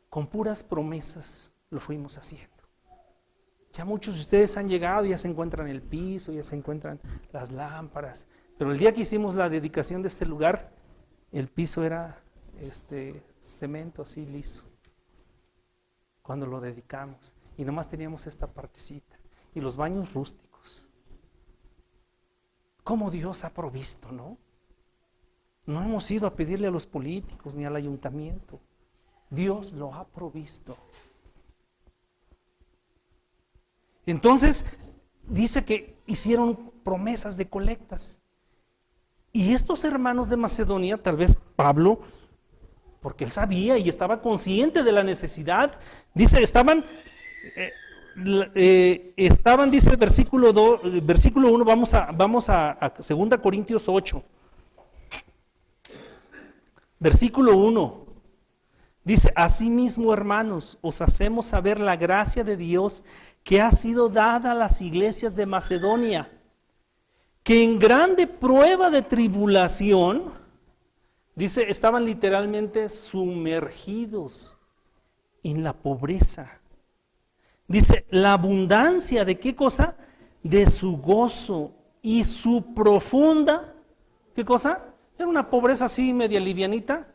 Con puras promesas lo fuimos haciendo. Ya muchos de ustedes han llegado, ya se encuentran el piso, ya se encuentran las lámparas. Pero el día que hicimos la dedicación de este lugar, el piso era cemento así liso cuando lo dedicamos, y nomás teníamos esta partecita, y los baños rústicos. Cómo Dios ha provisto, ¿no? No hemos ido a pedirle a los políticos ni al ayuntamiento. Dios lo ha provisto. Entonces, dice que hicieron promesas de colectas. Y estos hermanos de Macedonia, tal vez Pablo, porque él sabía y estaba consciente de la necesidad, dice, estaban, dice el versículo 1, vamos a 2 Corintios 8. Versículo 1, dice, asimismo, hermanos, os hacemos saber la gracia de Dios que ha sido dada a las iglesias de Macedonia, que en grande prueba de tribulación, dice, estaban literalmente sumergidos en la pobreza. Dice, la abundancia de ¿qué cosa? De su gozo y su profunda, ¿qué cosa? Era una pobreza así media livianita.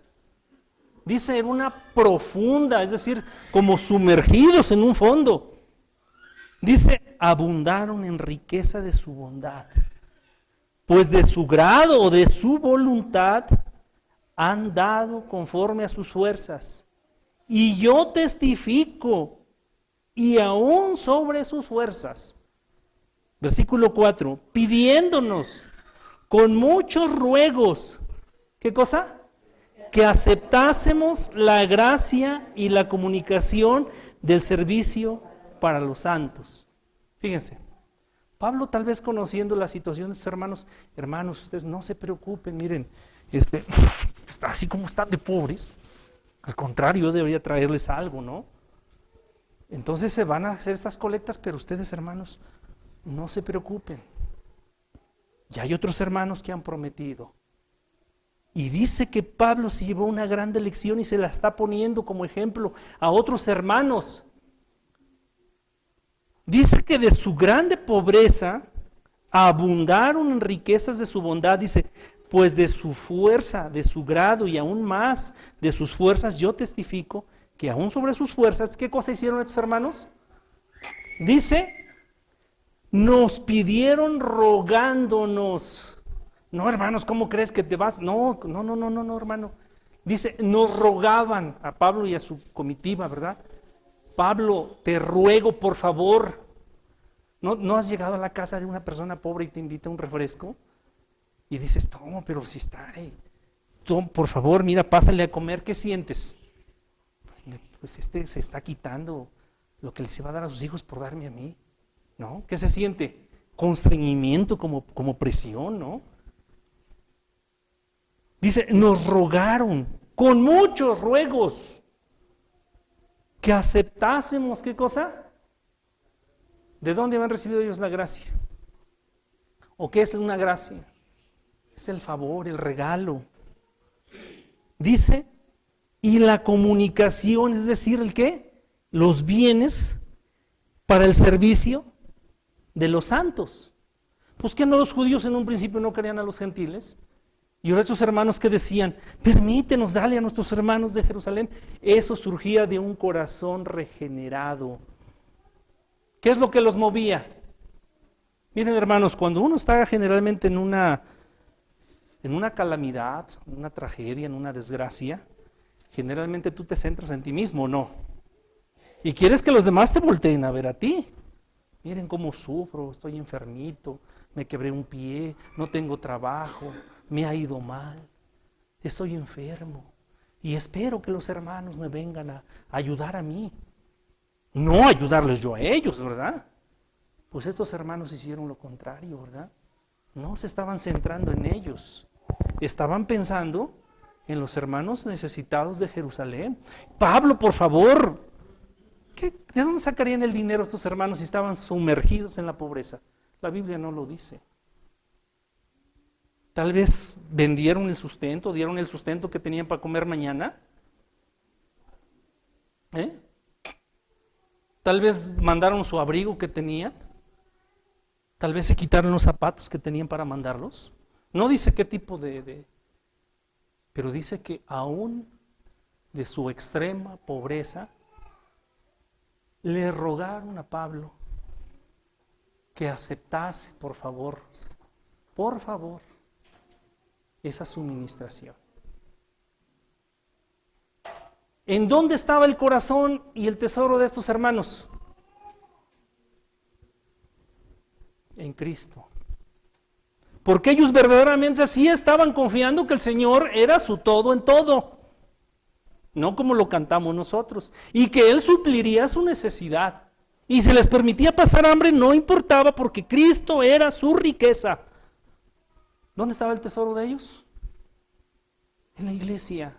Dice, era una profunda, es decir, como sumergidos en un fondo. Dice, abundaron en riqueza de su bondad, pues de su grado o de su voluntad han dado conforme a sus fuerzas. Y yo testifico, y aún sobre sus fuerzas. Versículo 4, pidiéndonos con muchos ruegos, ¿qué cosa? Que aceptásemos la gracia y la comunicación del servicio para los santos. Fíjense, Pablo, tal vez conociendo la situación de sus hermanos, ustedes no se preocupen, miren, así como están de pobres, al contrario, yo debería traerles algo, ¿no? Entonces se van a hacer estas colectas, pero ustedes, hermanos, no se preocupen. Ya hay otros hermanos que han prometido. Y dice que Pablo se llevó una grande lección y se la está poniendo como ejemplo a otros hermanos. Dice que de su grande pobreza abundaron en riquezas de su bondad. Dice, pues de su fuerza, de su grado y aún más de sus fuerzas, yo testifico que aún sobre sus fuerzas, ¿qué cosa hicieron estos hermanos? Dice, nos pidieron rogándonos. No, hermanos, ¿cómo crees que te vas? No, hermano. Dice, nos rogaban a Pablo y a su comitiva, ¿verdad? Pablo, te ruego, por favor. ¿No has llegado a la casa de una persona pobre y te invita a un refresco? Y dices, toma, pero si está ahí. Por favor, mira, pásale a comer, ¿qué sientes? Pues se está quitando lo que les iba a dar a sus hijos por darme a mí, ¿no? ¿Qué se siente? Constreñimiento, como presión, ¿no? Dice, nos rogaron con muchos ruegos que aceptásemos, ¿qué cosa? ¿De dónde habían recibido ellos la gracia? ¿O qué es una gracia? Es el favor, el regalo. Dice, y la comunicación, es decir, ¿el qué? Los bienes para el servicio de los santos. Pues que no, los judíos en un principio no querían a los gentiles. Y ahora esos hermanos que decían, permítenos, dale a nuestros hermanos de Jerusalén. Eso surgía de un corazón regenerado. ¿Qué es lo que los movía? Miren, hermanos, cuando uno está generalmente en una calamidad, en una tragedia, en una desgracia, generalmente tú te centras en ti mismo, ¿no? Y quieres que los demás te volteen a ver a ti. Miren cómo sufro, estoy enfermito, me quebré un pie, no tengo trabajo, me ha ido mal, estoy enfermo y espero que los hermanos me vengan a ayudar a mí, no ayudarles yo a ellos, ¿verdad? Pues estos hermanos hicieron lo contrario, ¿verdad? No se estaban centrando en ellos, estaban pensando en los hermanos necesitados de Jerusalén. Pablo, por favor, ¿de dónde sacarían el dinero estos hermanos si estaban sumergidos en la pobreza? La Biblia no lo dice. Tal vez vendieron el sustento, dieron el sustento que tenían para comer mañana. Tal vez mandaron su abrigo que tenían. Tal vez se quitaron los zapatos que tenían para mandarlos. No dice qué tipo pero dice que aún de su extrema pobreza, le rogaron a Pablo que aceptase, por favor, esa suministración. ¿En dónde estaba el corazón y el tesoro de estos hermanos? En Cristo. Porque ellos verdaderamente sí estaban confiando que el Señor era su todo en todo, no como lo cantamos nosotros, y que Él supliría su necesidad. Y si les permitía pasar hambre, no importaba, porque Cristo era su riqueza. ¿Dónde estaba el tesoro de ellos? En la iglesia.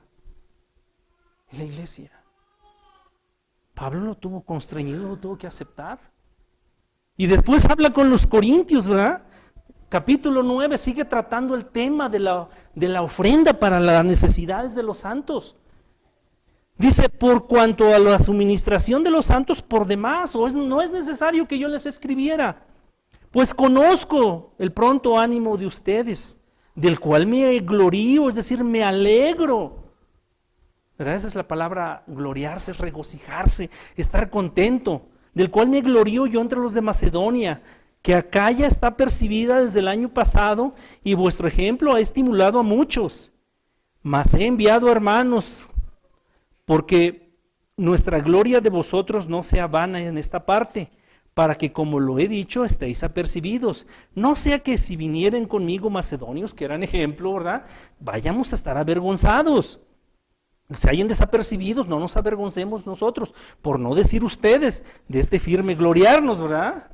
En la iglesia. Pablo lo tuvo constreñido, lo tuvo que aceptar. Y después habla con los corintios, ¿verdad? Capítulo 9 sigue tratando el tema de la ofrenda para las necesidades de los santos. Dice, por cuanto a la suministración de los santos por demás, no es necesario que yo les escribiera, pues conozco el pronto ánimo de ustedes, del cual me glorío, es decir, me alegro. ¿Verdad? Esa es la palabra gloriarse, es regocijarse, estar contento, del cual me glorío yo entre los de Macedonia, que Acaya está percibida desde el año pasado y vuestro ejemplo ha estimulado a muchos. Mas he enviado hermanos, porque nuestra gloria de vosotros no sea vana en esta parte, para que, como lo he dicho, estéis apercibidos. No sea que si vinieren conmigo macedonios, que eran ejemplo, ¿verdad?, vayamos a estar avergonzados. Se hayan desapercibidos, no nos avergoncemos nosotros, por no decir ustedes, de este firme gloriarnos, ¿verdad?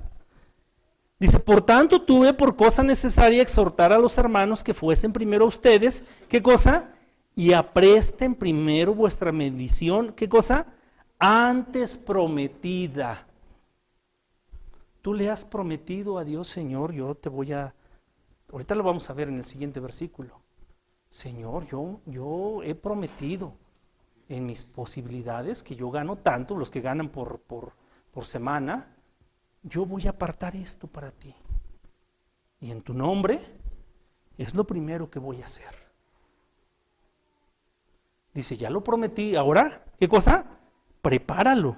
Dice, por tanto tuve por cosa necesaria exhortar a los hermanos que fuesen primero a ustedes, ¿qué cosa? Y apresten primero vuestra bendición, ¿qué cosa? Antes prometida. Tú le has prometido a Dios, Señor, yo te voy a... Ahorita lo vamos a ver en el siguiente versículo. Señor, yo he prometido en mis posibilidades, que yo gano tanto, los que ganan por semana, yo voy a apartar esto para ti. Y en tu nombre es lo primero que voy a hacer. Dice, ya lo prometí, ahora, ¿qué cosa? Prepáralo,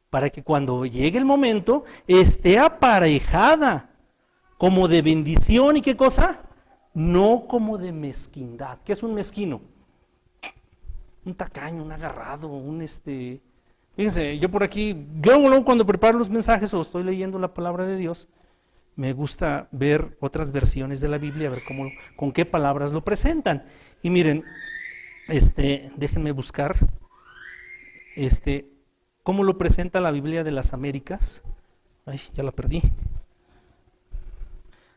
para que cuando llegue el momento esté aparejada como de bendición y ¿qué cosa? No como de mezquindad. ¿Qué es un mezquino? Un tacaño, un agarrado, Fíjense, yo por aquí, luego cuando preparo los mensajes o estoy leyendo la palabra de Dios, me gusta ver otras versiones de la Biblia, a ver con qué palabras lo presentan. Y miren, déjenme buscar, cómo lo presenta la Biblia de las Américas. Ay, ya la perdí.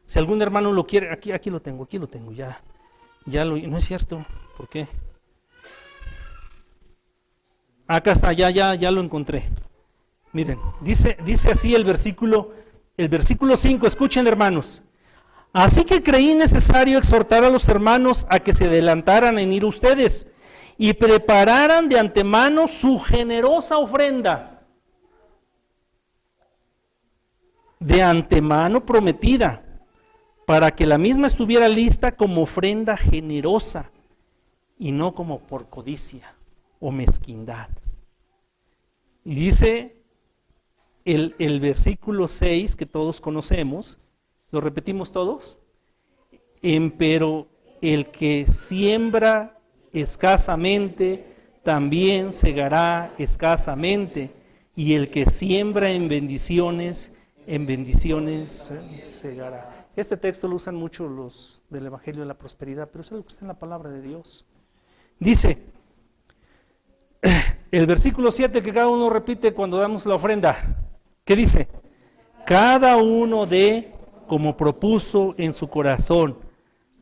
Si algún hermano lo quiere, aquí lo tengo, no es cierto, ¿por qué? Acá está, ya lo encontré. Miren, dice así el versículo 5, escuchen hermanos. Así que creí necesario exhortar a los hermanos a que se adelantaran en ir a ustedes y prepararan de antemano su generosa ofrenda, de antemano prometida, para que la misma estuviera lista como ofrenda generosa y no como por codicia o mezquindad. Y dice el versículo 6 que todos conocemos, ¿lo repetimos todos? Pero el que siembra escasamente también segará escasamente, y el que siembra en bendiciones segará. Este texto lo usan mucho los del Evangelio de la Prosperidad, pero es algo que está en la palabra de Dios. Dice el versículo 7 que cada uno repite cuando damos la ofrenda. ¿Qué dice? Cada uno dé como propuso en su corazón,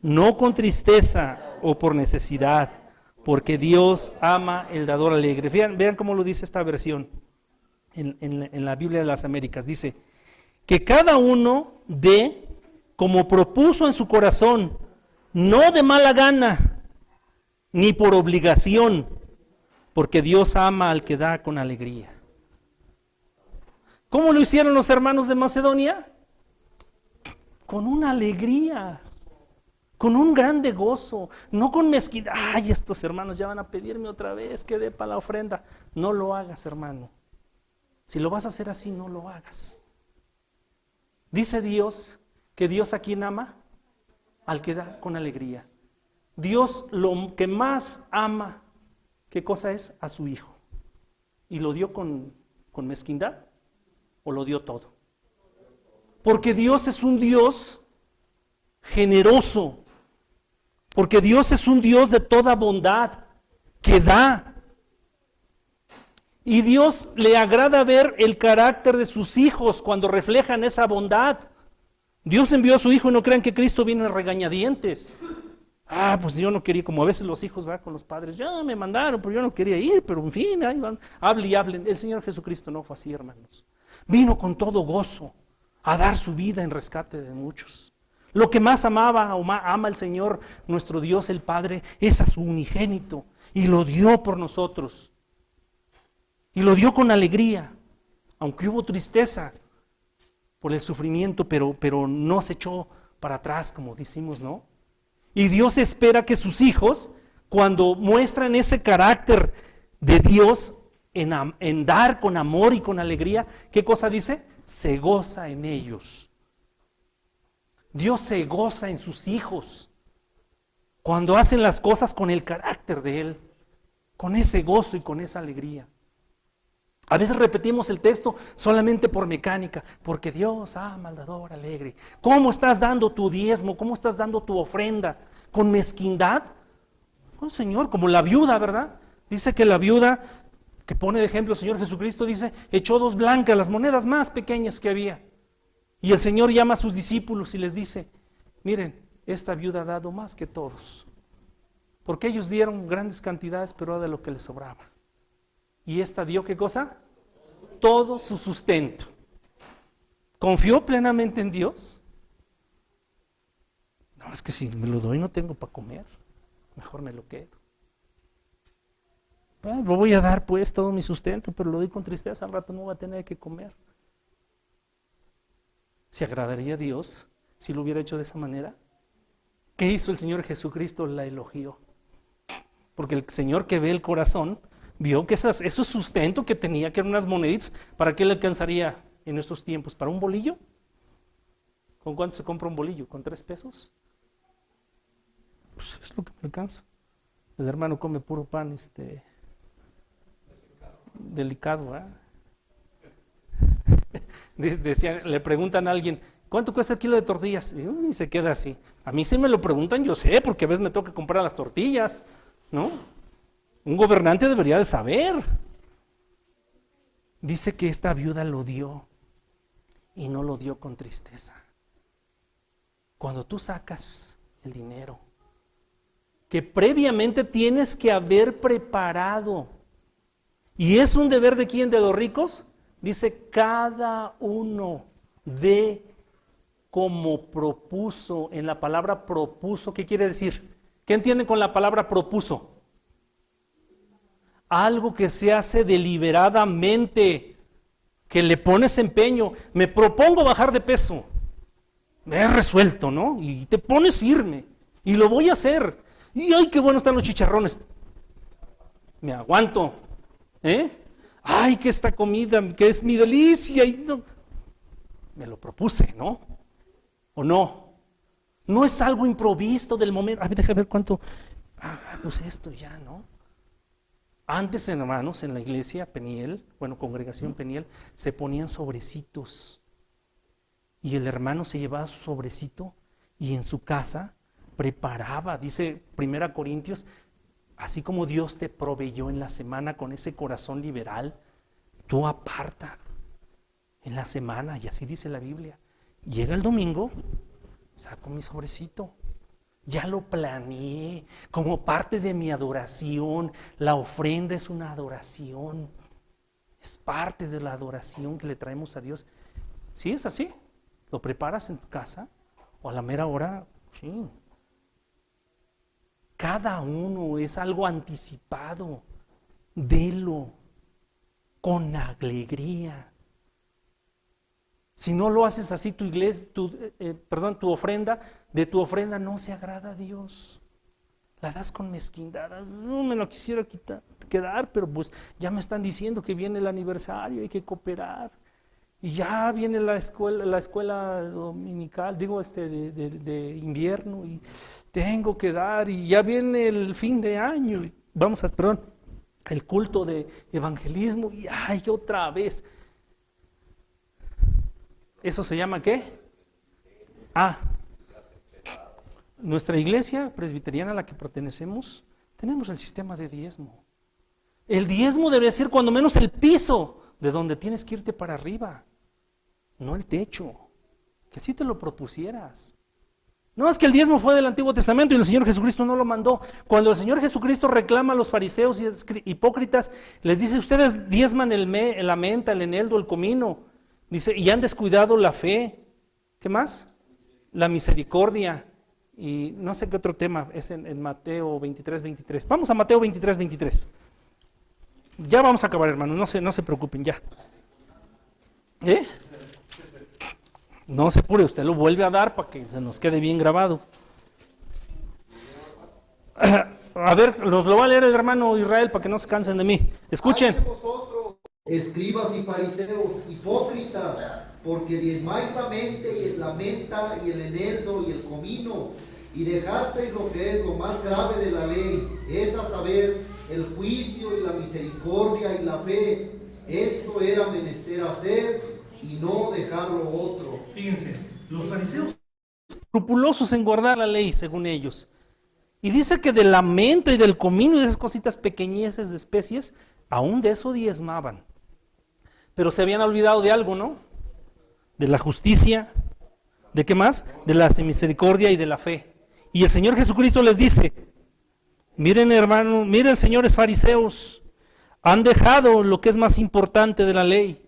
no con tristeza o por necesidad, porque Dios ama el dador alegre. Vean cómo lo dice esta versión en la Biblia de las Américas. Dice que cada uno dé como propuso en su corazón, no de mala gana, ni por obligación, porque Dios ama al que da con alegría. ¿Cómo lo hicieron los hermanos de Macedonia? Con una alegría con un grande gozo, no con mezquindad. Ay, estos hermanos ya van a pedirme otra vez que dé para la ofrenda. No lo hagas, hermano. Si lo vas a hacer así, no lo hagas. Dice Dios que Dios a quien ama, al que da con alegría. Dios lo que más ama, ¿qué cosa es? A su Hijo. ¿Y lo dio con mezquindad? ¿O lo dio todo? Porque Dios es un Dios generoso. Porque Dios es un Dios de toda bondad, que da. Y Dios le agrada ver el carácter de sus hijos cuando reflejan esa bondad. Dios envió a su Hijo y no crean que Cristo vino en regañadientes. Pues yo no quería, como a veces los hijos van con los padres, ya me mandaron, pero yo no quería ir, pero en fin, ahí van, hablen y hablen. El Señor Jesucristo no fue así, hermanos. Vino con todo gozo a dar su vida en rescate de muchos. Lo que más amaba o ama el Señor, nuestro Dios el Padre, es a su unigénito, y lo dio por nosotros. Y lo dio con alegría, aunque hubo tristeza por el sufrimiento, pero no se echó para atrás, como decimos, ¿no? Y Dios espera que sus hijos, cuando muestran ese carácter de Dios en dar con amor y con alegría, ¿qué cosa dice? Se goza en ellos. Dios se goza en sus hijos cuando hacen las cosas con el carácter de Él, con ese gozo y con esa alegría. A veces repetimos el texto solamente por mecánica, porque Dios ama al dador alegre. ¿Cómo estás dando tu diezmo? ¿Cómo estás dando tu ofrenda? ¿Con mezquindad? Oh, Señor, como la viuda, ¿verdad? Dice que la viuda, que pone de ejemplo el Señor Jesucristo, dice, echó 2 blancas, las monedas más pequeñas que había. Y el Señor llama a sus discípulos y les dice, miren, esta viuda ha dado más que todos. Porque ellos dieron grandes cantidades, pero era de lo que les sobraba. Y esta dio, ¿qué cosa? Todo su sustento. ¿Confió plenamente en Dios? No, es que si me lo doy no tengo para comer. Mejor me lo quedo. Lo voy a dar pues todo mi sustento, pero lo doy con tristeza, al rato no voy a tener que comer. ¿Se agradaría a Dios si lo hubiera hecho de esa manera? ¿Qué hizo el Señor Jesucristo? La elogió. Porque el Señor que ve el corazón vio que ese sustento que tenía, que eran unas moneditas, ¿para qué le alcanzaría en estos tiempos? ¿Para un bolillo? ¿Con cuánto se compra un bolillo? ¿Con 3 pesos? Pues es lo que me alcanza. El hermano come puro pan delicado, ¿eh? Le preguntan a alguien, ¿cuánto cuesta el kilo de tortillas? Y se queda así. A mí si me lo preguntan, yo sé, porque a veces me toca comprar las tortillas, ¿no? Un gobernante debería de saber. Dice que esta viuda lo dio y no lo dio con tristeza. Cuando tú sacas el dinero que previamente tienes que haber preparado, y es un deber de quién, de los ricos, dice cada uno de como propuso. En la palabra propuso, ¿qué quiere decir? ¿Qué entienden con la palabra propuso? Algo que se hace deliberadamente, que le pones empeño. Me propongo bajar de peso, me he resuelto, ¿no? Y te pones firme, y lo voy a hacer. Y ¡ay, qué bueno están los chicharrones! Me aguanto, ¿eh? ¡Ay, que esta comida, que es mi delicia! Y no, me lo propuse, ¿no? ¿O no? No es algo improvisto del momento. A ver, déjame ver cuánto. Pues esto ya, ¿no? Antes, hermanos, en la iglesia Peniel, congregación Peniel, se ponían sobrecitos. Y el hermano se llevaba su sobrecito y en su casa preparaba, dice 1 Corintios, así como Dios te proveyó en la semana con ese corazón liberal, tú aparta en la semana, y así dice la Biblia. Llega el domingo, saco mi sobrecito. Ya lo planeé como parte de mi adoración. La ofrenda es una adoración. Es parte de la adoración que le traemos a Dios. ¿Sí es así? ¿Lo preparas en tu casa? ¿O a la mera hora? Sí. Cada uno es algo anticipado. Delo con alegría. Si no lo haces así, tu iglesia, tu ofrenda, de tu ofrenda no se agrada a Dios. La das con mezquindad. No me lo quisiera quedar, pero pues ya me están diciendo que viene el aniversario, hay que cooperar. Y ya viene la escuela dominical, digo, de invierno, y tengo que dar, y ya viene el fin de año, el culto de evangelismo, y ay, otra vez. ¿Eso se llama qué? Nuestra iglesia presbiteriana a la que pertenecemos, tenemos el sistema de diezmo. El diezmo debe ser cuando menos el piso de donde tienes que irte para arriba, no el techo, que si te lo propusieras. No, es que el diezmo fue del Antiguo Testamento y el Señor Jesucristo no lo mandó. Cuando el Señor Jesucristo reclama a los fariseos y hipócritas, les dice, ustedes diezman la menta, el eneldo, el comino, dice, y han descuidado la fe. ¿Qué más? La misericordia. Y no sé qué otro tema es en Mateo 23. Vamos a Mateo 23. Ya vamos a acabar, hermanos, no se preocupen, ya. No se apure, usted lo vuelve a dar para que se nos quede bien grabado. A ver, los lo va a leer el hermano Israel para que no se cansen de mí. Escuchen. Ay de vosotros, escribas y fariseos, hipócritas, porque diezmáis la menta y el eneldo y el comino, y dejasteis lo que es lo más grave de la ley, es a saber, el juicio y la misericordia y la fe. Esto era menester hacer y no dejar lo otro. Fíjense, los fariseos escrupulosos en guardar la ley, según ellos. Y dice que de la menta y del comino y de esas cositas pequeñeces de especies, aún de eso diezmaban. Pero se habían olvidado de algo, ¿no? De la justicia, ¿de qué más? De la misericordia y de la fe. Y el Señor Jesucristo les dice, miren hermanos, miren señores fariseos, han dejado lo que es más importante de la ley.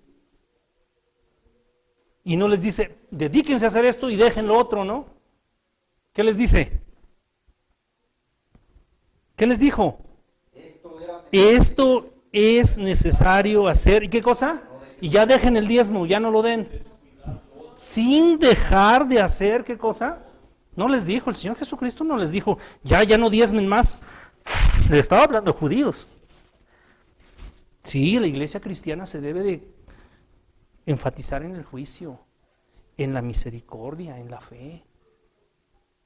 Y no les dice, dedíquense a hacer esto y dejen lo otro, ¿no? ¿Qué les dice? ¿Qué les dijo? Esto es necesario hacer. ¿Y qué cosa? Y ya dejen el diezmo, ya no lo den. Sin dejar de hacer, ¿qué cosa? No les dijo, el Señor Jesucristo no les dijo, ya no diezmen más. Le estaba hablando a judíos. Sí, la iglesia cristiana se debe de enfatizar en el juicio, en la misericordia, en la fe.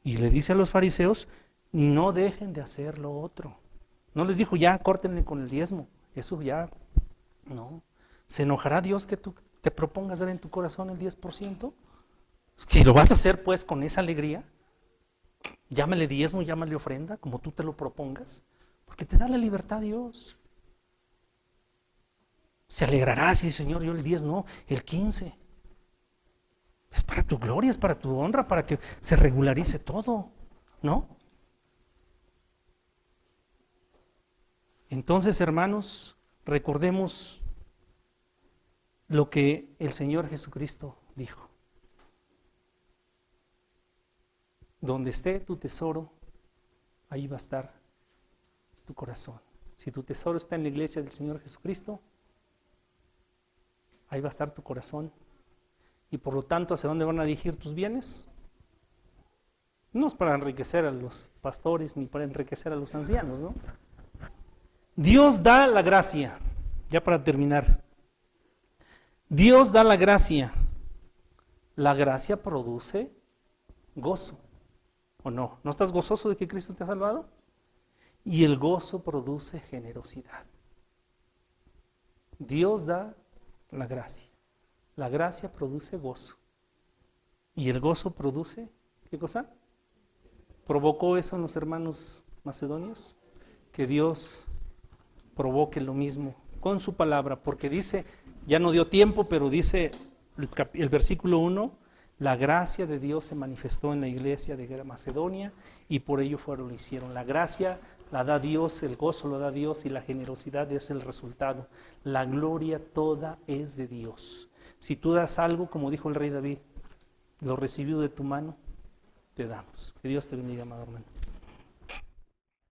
Y le dice a los fariseos, no dejen de hacer lo otro. No les dijo, ya córtenle con el diezmo. Eso ya, no. ¿Se enojará Dios que tú te propongas dar en tu corazón el 10%? Si lo vas a hacer pues con esa alegría, llámale diezmo, llámale ofrenda, como tú te lo propongas, porque te da la libertad Dios. Se alegrará si Señor, yo el 10 no, el 15. Es para tu gloria, es para tu honra, para que se regularice todo, ¿no? Entonces, hermanos, recordemos lo que el Señor Jesucristo dijo. Donde esté tu tesoro, ahí va a estar tu corazón. Si tu tesoro está en la iglesia del Señor Jesucristo, ahí va a estar tu corazón. Y por lo tanto, ¿hacia dónde van a dirigir tus bienes? No es para enriquecer a los pastores ni para enriquecer a los ancianos, ¿no? Dios da la gracia. Ya para terminar. Dios da la gracia. La gracia produce gozo. ¿O no? ¿No estás gozoso de que Cristo te ha salvado? Y el gozo produce generosidad. Dios da la gracia. La gracia produce gozo. Y el gozo produce, ¿qué cosa? ¿Provocó eso en los hermanos macedonios? Que Dios provoque lo mismo con su palabra, porque dice, ya no dio tiempo, pero dice el versículo 1, la gracia de Dios se manifestó en la iglesia de Macedonia y por ello lo hicieron. La gracia la da Dios, el gozo lo da Dios y la generosidad es el resultado. La gloria toda es de Dios. Si tú das algo, como dijo el rey David, lo recibido de tu mano, te damos. Que Dios te bendiga, amado hermano.